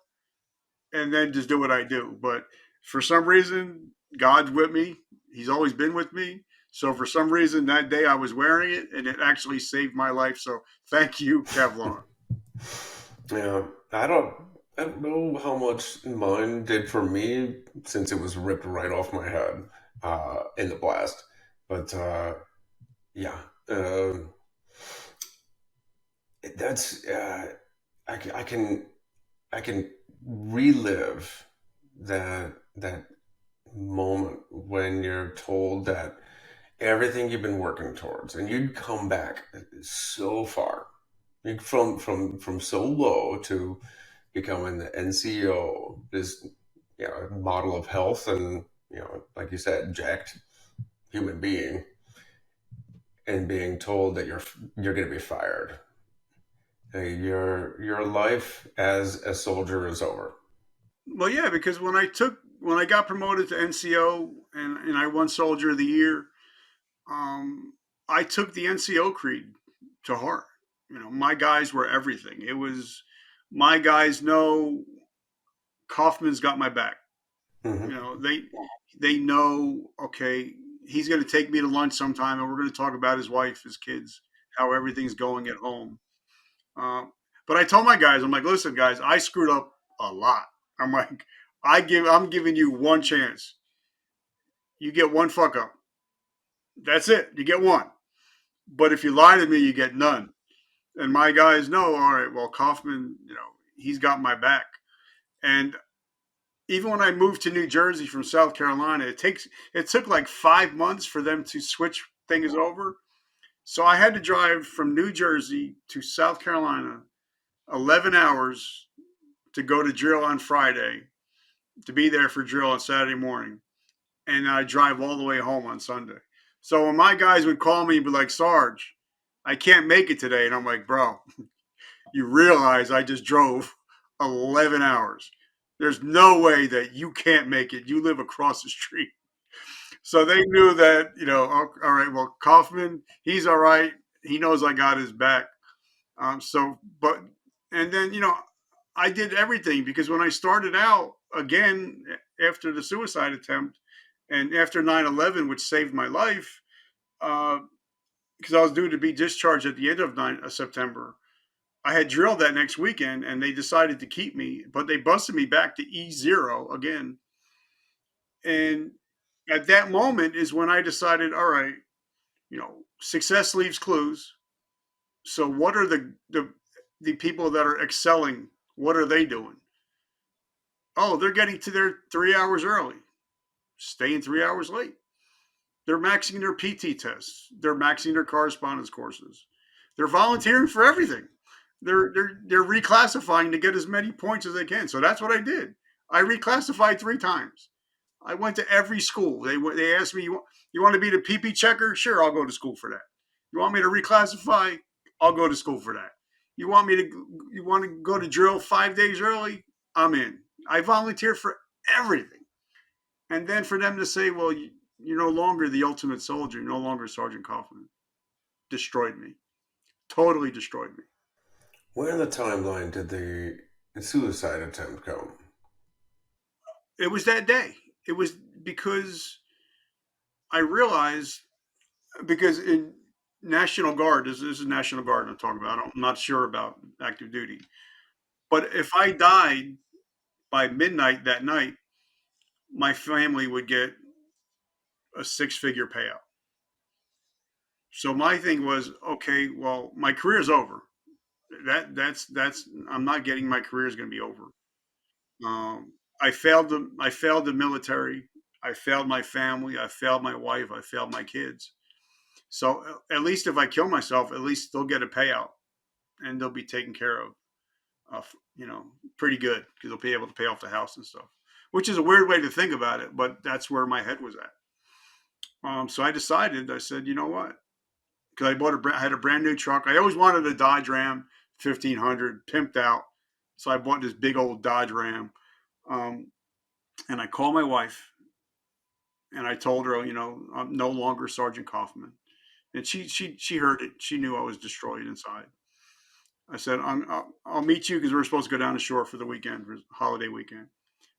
and then just do what I do. But for some reason, God's with me. He's always been with me. So for some reason that day I was wearing it, and it actually saved my life. So thank you, Kevlar. Yeah, I don't know how much mine did for me since it was ripped right off my head in the blast. But yeah, that's I can I can relive that moment when you're told that everything you've been working towards, and you'd come back so far, from so low to becoming the NCO, this model of health, and like you said, jacked human being, and being told that you're going to be fired. Your life as a soldier is over. Well, yeah, because when I got promoted to NCO and I won Soldier of the Year, um, I took the NCO creed to heart. You know, my guys were everything. It was my guys know Kaufman's got my back. Hmm. You know, they know okay, he's going to take me to lunch sometime, and we're going to talk about his wife, his kids, how everything's going at home. Um, but I told my guys, I'm like, listen, guys, I screwed up a lot. I'm like, I'm giving you one chance. You get one fuck up. That's it. You get one. But if you lie to me, you get none. And my guys know, all right, well, Kaufman, he's got my back. And even when I moved to New Jersey from South Carolina, it took like 5 months for them to switch things over. So I had to drive from New Jersey to South Carolina 11 hours to go to drill on Friday, to be there for drill on Saturday morning, and I drive all the way home on Sunday. So when my guys would call me and be like, Sarge, I can't make it today, and I'm like, bro, you realize I just drove 11 hours. There's no way that you can't make it. You live across the street. So they knew that, all right, well, Kaufman, he's all right. He knows I got his back. And then, I did everything because when I started out again after the suicide attempt and after 9/11, which saved my life, uh, because I was due to be discharged at the end of September. I had drilled that next weekend and they decided to keep me, but they busted me back to E0 again. And at that moment is when I decided, all right, success leaves clues. So what are the people that are excelling? What are they doing? Oh, they're getting to their 3 hours early, staying 3 hours late. They're maxing their PT tests. They're maxing their correspondence courses. They're volunteering for everything. They're reclassifying to get as many points as they can. So that's what I did. I reclassified 3 times. I went to every school. They asked me, you want to be the PP checker? Sure, I'll go to school for that. You want me to reclassify? I'll go to school for that. You want to go to drill 5 days early? I'm in. I volunteer for everything. And then for them to say, well, you're no longer the ultimate soldier, you're no longer Sergeant Kaufman, destroyed me. Totally destroyed me. Where in the timeline did the suicide attempt come? It was that day. It was because I realized because in National Guard, this is National Guard I'm talking about. I'm not sure about active duty, but if I died by midnight that night, my family would get a six-figure payout. So my thing was, okay, well, my career's over. That's I'm not getting my career is going to be over. I failed the military. I failed my family. I failed my wife. I failed my kids. So at least if I kill myself, at least they'll get a payout and they'll be taken care of. You know, pretty good because they'll be able to pay off the house and stuff. Which is a weird way to think about it, but that's where my head was at. So I decided. I said, you know what? Because I had a brand new truck. I always wanted a Dodge Ram 1500, pimped out. So I bought this big old Dodge Ram. Um, and I called my wife and I told her, you know, I'm no longer Sergeant Kaufman. And she heard it. She knew I was destroyed inside. I said, I'll meet you because we were supposed to go down the shore for the weekend, for holiday weekend.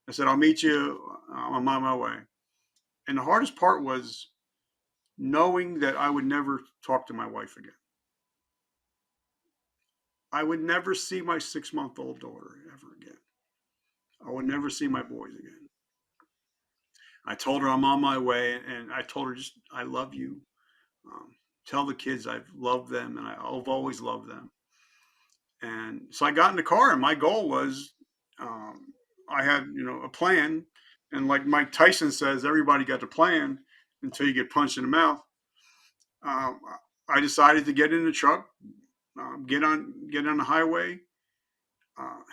I said, I'll meet you. I'm on my way. And the hardest part was knowing that I would never talk to my wife again. I would never see my 6 month old daughter ever again. I would never see my boys again. I told her I'm on my way, and I told her just I love you. Tell the kids I've loved them, and I've always loved them. And so I got in the car, and my goal was, um, I had a plan, and like Mike Tyson says, everybody got the plan until you get punched in the mouth. Um, I decided to get in the truck, get on the highway,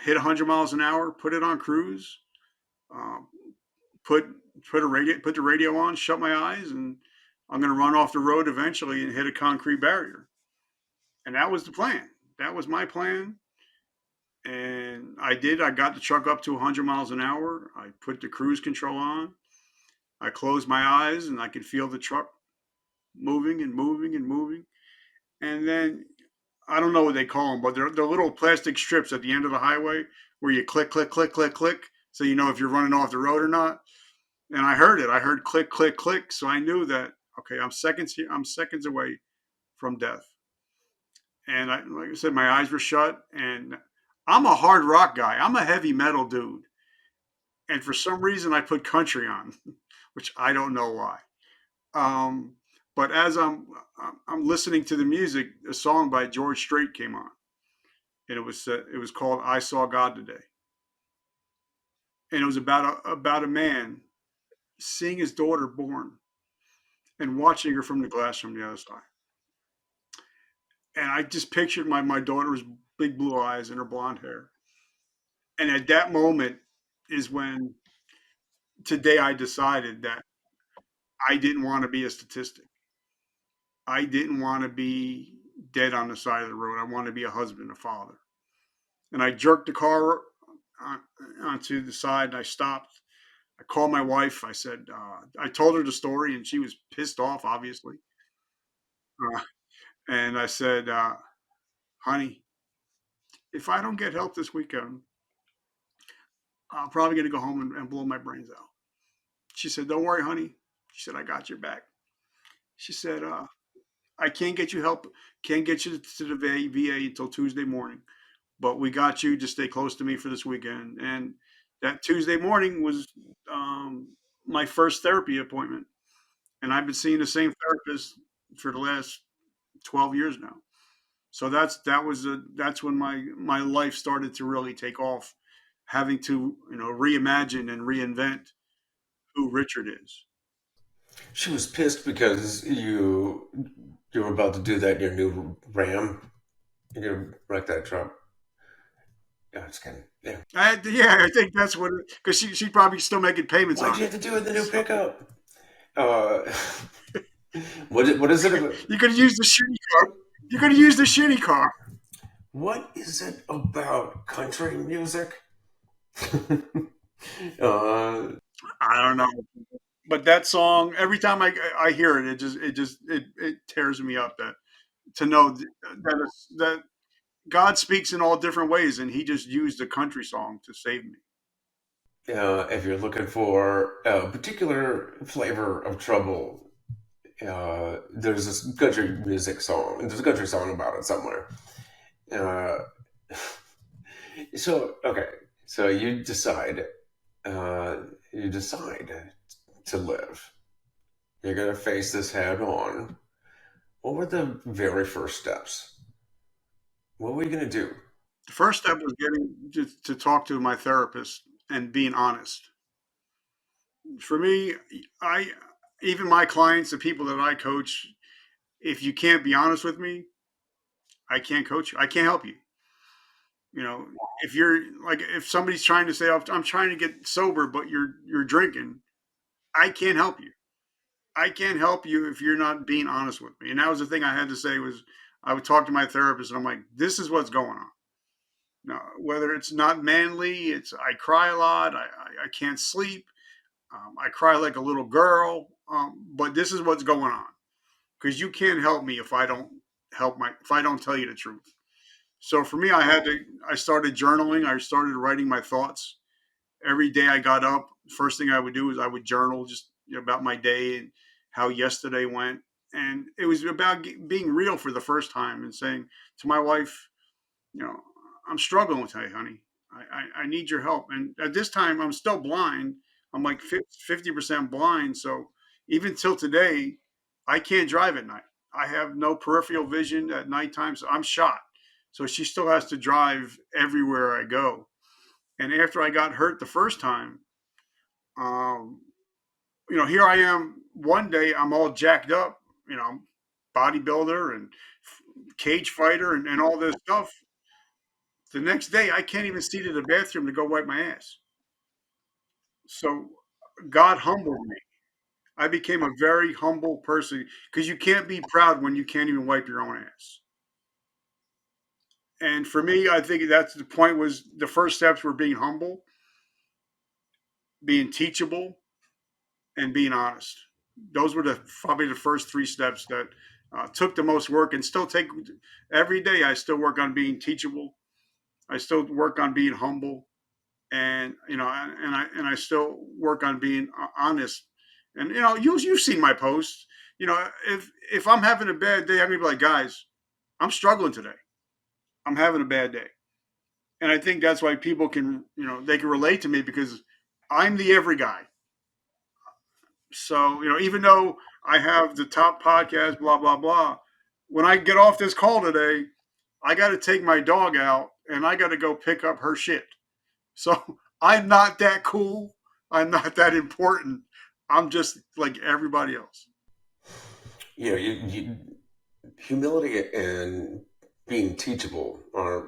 hit 100 miles an hour, put it on cruise, uh, put put the radio on, shut my eyes, and I'm going to run off the road eventually and hit a concrete barrier. And that was the plan. That was my plan. And I did. I got the truck up to 100 miles an hour. I put the cruise control on. I closed my eyes and I could feel the truck moving and moving and moving. And then I don't know what they call them, but they're little plastic strips at the end of the highway where you click, click, click, click, click, so you know if you're running off the road or not. And I heard it. I heard click, click, click. So I knew that okay, I'm seconds here. I'm seconds away from death. And like I said, my eyes were shut. And I'm a hard rock guy. I'm a heavy metal dude. And for some reason, I put country on, which I don't know why. Um, but as I'm listening to the music, a song by George Strait came on, and it was called "I Saw God Today," and it was about a man seeing his daughter born and watching her from the glass from the other side. And I just pictured my daughter's big blue eyes and her blonde hair. And at that moment is when today I decided that I didn't want to be a statistic. I didn't want to be dead on the side of the road. I wanted to be a husband, a father. And I jerked the car on, onto the side and I stopped. I called my wife. I said, I told her the story and she was pissed off, obviously. Uh, and I said, honey, if I don't get help this weekend, I'm probably going to go home and blow my brains out. She said, don't worry, honey. She said, I got your back. She said, I can't get you help, can't get you to the VA until Tuesday morning, but we got you. Just stay close to me for this weekend. And that Tuesday morning was my first therapy appointment. And I've been seeing the same therapist for the last 12 years now. So that's when my life started to really take off, having to reimagine and reinvent who Richard is. She was pissed because you were about to do that in your new Ram. You're gonna wreck that truck. Yeah, I'm just kidding. Yeah. Yeah, I think that's what because she's probably still making payments Why'd on you it. have to do it in the new So pickup? Uh, what is it about? you could use the shitty car. You could use the shitty car. What is it about country music? uh, I don't know, but that song every time I hear it, it tears me up that to know that God speaks in all different ways, and He just used a country song to save me. if you're looking for a particular flavor of trouble, there's this country music song. There's a country song about it somewhere. Uh, so okay, so uh, you decide to live. You're gonna face this head on. What were the very first steps? What were you going to do? The first step was getting to talk to my therapist and being honest. For me, I even my clients, the people that I coach, if you can't be honest with me, I can't coach you. I can't help you. You know, if you're like if somebody's trying to say, "Oh, I'm trying to get sober," but you're drinking, I can't help you. I can't help you if you're not being honest with me. And that was the thing I had to say was I would talk to my therapist and I'm like, this is what's going on. Now, whether it's not manly, it's I cry a lot, I can't sleep, I cry like a little girl, but this is what's going on because you can't help me if I don't tell you the truth. So for me, I started journaling. I started writing my thoughts every day. I got up. First thing I would do is I would journal just about my day and how yesterday went. And it was about being real for the first time and saying to my wife, you know, I'm struggling today, honey. I need your help. And at this time, I'm still blind. I'm like 50% blind. So even till today, I can't drive at night. I have no peripheral vision at nighttime. So I'm shot. So she still has to drive everywhere I go. And after I got hurt the first time, um, here I am. One day I'm all jacked up, bodybuilder and cage fighter and all this stuff. The next day, I can't even see to the bathroom to go wipe my ass. So God humbled me. I became a very humble person because you can't be proud when you can't even wipe your own ass. And for me, I think that's the point was the first steps were being humble, being teachable, and being honest. Those were probably the first three steps that took the most work and still take every day. I still work on being teachable. I still work on being humble and I still work on being honest. And you've seen my posts. If I'm having a bad day, I'm gonna be like, guys, I'm struggling today. I'm having a bad day, and I think that's why people can they can relate to me because I'm the every guy. So even though I have the top podcast, blah blah blah, when I get off this call today, I got to take my dog out and I got to go pick up her shit. So I'm not that cool. I'm not that important. I'm just like everybody else. Humility and being teachable are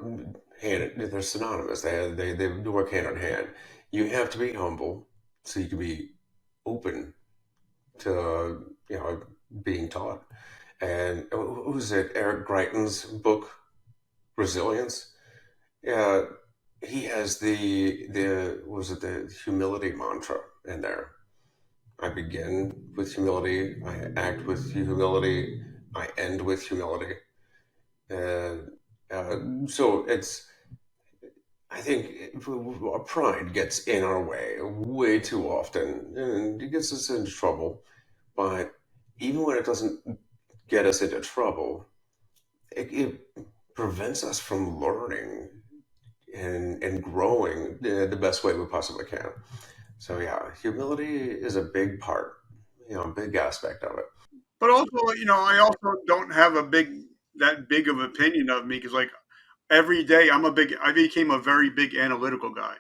they're synonymous. They work hand in hand. You have to be humble so you can be open to being taught. And who was it? Eric Greitens' book Resilience. Yeah, he has the was it the humility mantra in there. I begin with humility. I act with humility. I end with humility. And so I think our pride gets in our way too often, and it gets us into trouble. But even when it doesn't get us into trouble, it prevents us from learning and growing the best way we possibly can. So yeah, humility is a big part, a big aspect of it. But also, I also don't have that big of opinion of me because like every day I became a very big analytical guy.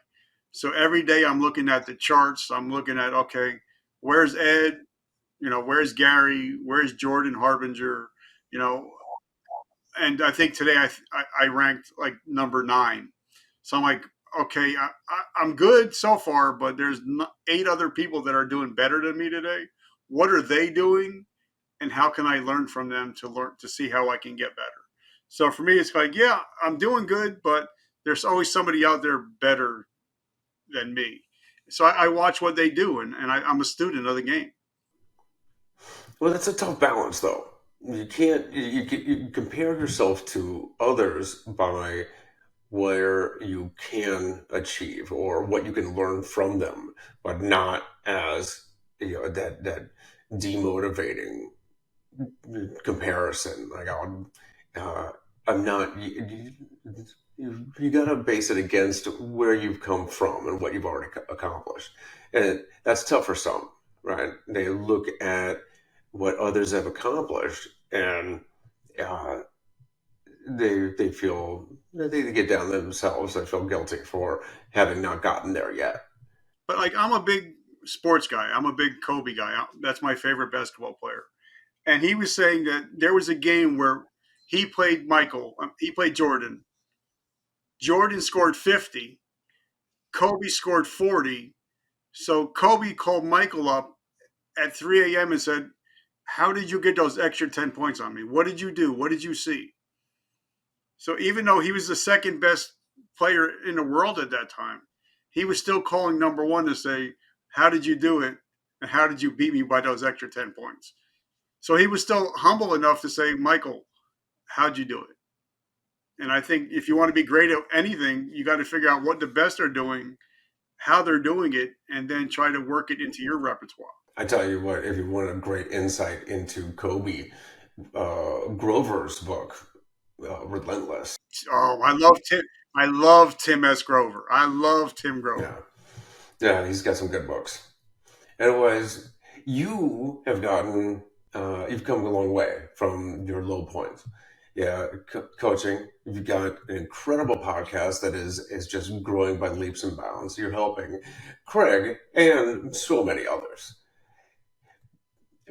So every day I'm looking at the charts. I'm looking at okay, where's Ed? Where's Gary? Where's Jordan Harbinger? You know, and I think today I ranked like number 9. So I'm like, okay, I'm good so far, but there's 8 other people that are doing better than me today. What are they doing, and how can I learn from them to see how I can get better? So for me, it's like, yeah, I'm doing good, but there's always somebody out there better than me. So I watch what they do, and I'm a student of the game. Well, that's a tough balance, though. You can't you compare yourself to others by where you can achieve or what you can learn from them, but not as that demotivating comparison. Like uh, I'm not. You got to base it against where you've come from and what you've already accomplished, and that's tough for some. Right? They look at what others have accomplished and uh, they feel they get down themselves. They feel guilty for having not gotten there yet. But like, I'm a big sports guy. I'm a big Kobe guy. That's my favorite basketball player. And he was saying that there was a game where he played Michael. He played Jordan. Jordan scored 50. Kobe scored 40. So Kobe called Michael up at 3 a.m. and said, "How did you get those extra 10 points on me? What did you do? What did you see?" So even though he was the second best player in the world at that time, he was still calling number one to say, "How did you do it? And how did you beat me by those extra 10 points?" So he was still humble enough to say, "Michael, how'd you do it?" And I think if you want to be great at anything, you got to figure out what the best are doing, how they're doing it, and then try to work it into your repertoire. I tell you what, if you want a great insight into Kobe, Grover's book, Relentless. Oh, I love Tim. I love Tim S. Grover. I love Tim Grover. Yeah, yeah, he's got some good books. Anyways, you have you've come a long way from your low points. Yeah, coaching. You've got an incredible podcast that is just growing by leaps and bounds. You're helping Craig and so many others.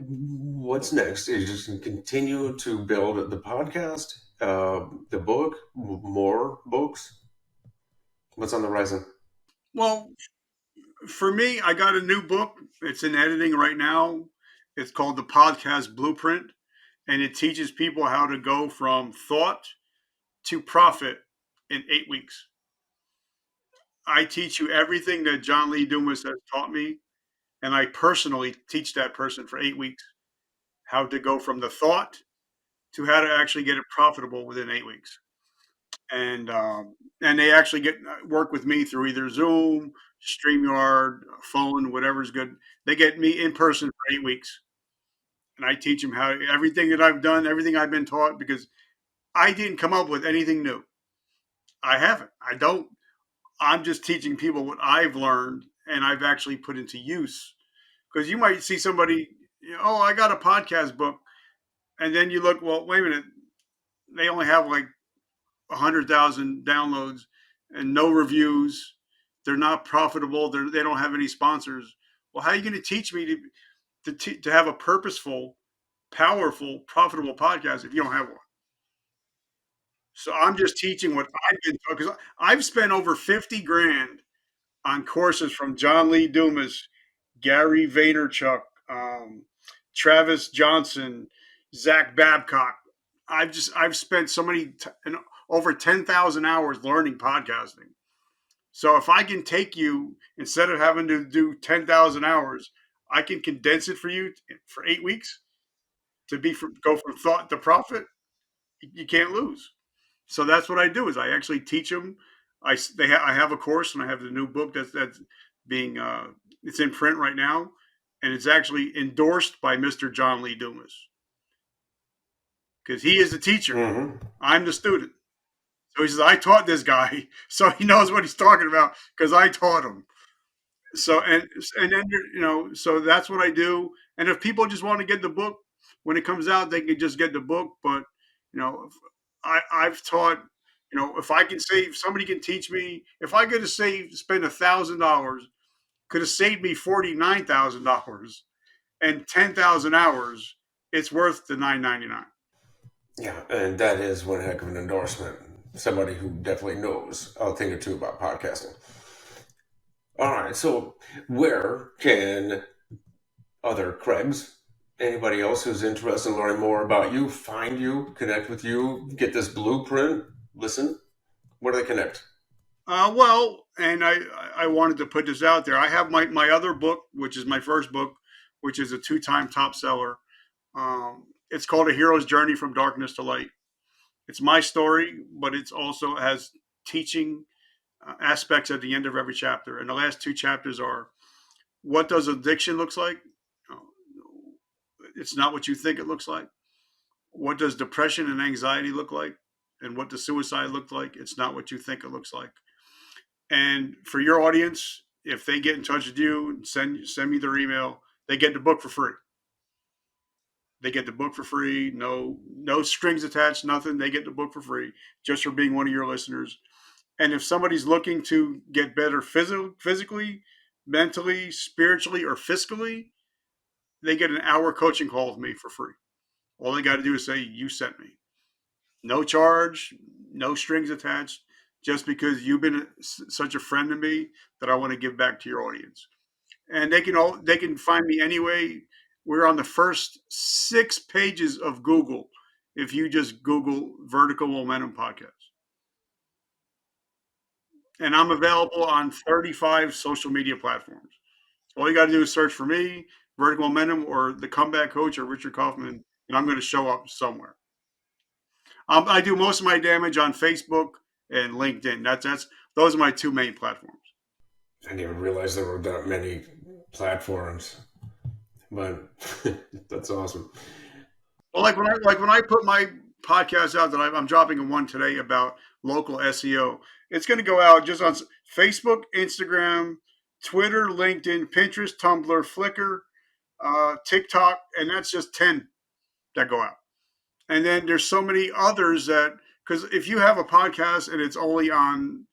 What's next? Is just continue to build the podcast, the book, more books. What's on the horizon? Well, for me, I got a new book. It's in editing right now. It's called The Podcast Blueprint, and it teaches people how to go from thought to profit in 8 weeks. I teach you everything that John Lee Dumas has taught me, and I personally teach that person for 8 weeks how to go from the thought to how to actually get it profitable within 8 weeks. And they actually get work with me through either Zoom, StreamYard, phone, whatever's good. They get me in person for 8 weeks, and I teach them how everything that I've done, everything I've been taught, because I didn't come up with anything new. I haven't. I don't. I'm just teaching people what I've learned and I've actually put into use. Because you might see somebody, oh, I got a podcast book, and then you look, well, wait a minute, they only have like 100,000 downloads and no reviews. They're not profitable. They don't have any sponsors. Well, how are you going to teach me to have a purposeful, powerful, profitable podcast if you don't have one? So I'm just teaching what I've been taught, because I've spent over 50 grand on courses from John Lee Dumas, Gary Vaynerchuk, Travis Johnson, Zach Babcock. I've spent so many over 10,000 hours learning podcasting. So if I can take you, instead of having to do 10,000 hours, I can condense it for you for 8 weeks to go from thought to profit. You can't lose. So that's what I do. Is I actually teach them. I have a course, and I have the new book that's being it's in print right now, and it's actually endorsed by Mr. John Lee Dumas, because he is the teacher. Mm-hmm. I'm the student. So he says, I taught this guy, so he knows what he's talking about because I taught him. So and then so that's what I do. And if people just want to get the book when it comes out, they can just get the book. But if I've taught, if I can save, somebody can teach me. If I could have spend $1,000, could have saved me $49,000 and 10,000 hours. It's worth the $9.99. Yeah, and that is one heck of an endorsement. Somebody who definitely knows a thing or two about podcasting. All right, so where can other Craigs, anybody else who's interested in learning more about you, find you, connect with you, get this blueprint? Listen, where do they connect? Well, and I wanted to put this out there. I have my other book, which is my first book, which is a 2-time top seller. It's called A Hero's Journey from Darkness to Light. It's my story, but it's also has teaching aspects at the end of every chapter. And the last 2 chapters are, what does addiction looks like? It's not what you think it looks like. What does depression and anxiety look like? And what does suicide look like? It's not what you think it looks like. And for your audience, if they get in touch with you and send me their email, they get the book for free. They get the book for free. No strings attached. Nothing. They get the book for free just for being one of your listeners. And if somebody's looking to get better physically, mentally, spiritually, or fiscally, they get an hour coaching call with me for free. All they got to do is say, "You sent me." No charge, no strings attached, just because you've been such a friend to me that I want to give back to your audience. And they can find me anyway. We're on the first 6 pages of Google if you just Google Vertical Momentum Podcast. And I'm available on 35 social media platforms. So all you got to do is search for me, Vertical Momentum, or the Comeback Coach, or Richard Kaufman, and I'm going to show up somewhere. I do most of my damage on Facebook and LinkedIn. That's those are my two main platforms. I didn't even realize there were that many platforms, but that's awesome. Well, like when I put my podcast out that I'm dropping a one today about local SEO, it's going to go out just on Facebook, Instagram, Twitter, LinkedIn, Pinterest, Tumblr, Flickr, TikTok, and that's just 10 that go out. And then there's so many others that, because if you have a podcast and it's only on,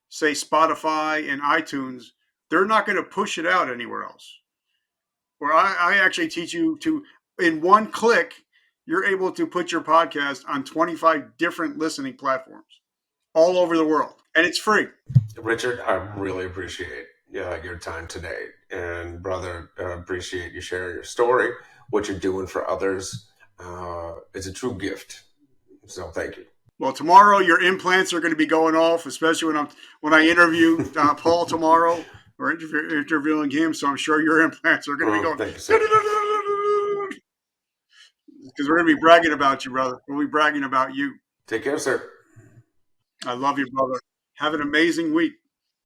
say, Spotify and iTunes, they're not going to push it out anywhere else. Where I actually teach you to, in one click, you're able to put your podcast on 25 different listening platforms all over the world. And it's free. Richard, I really appreciate your time today. And brother, appreciate you sharing your story, what you're doing for others. It's a true gift. So thank you. Well, tomorrow your implants are going to be going off, especially when I interview Paul tomorrow. We're interviewing him, so I'm sure your implants are going to be going. Thank you, sir. Because we're going to be bragging about you, brother. We'll be bragging about you. Take care, sir. I love you, brother. Have an amazing week.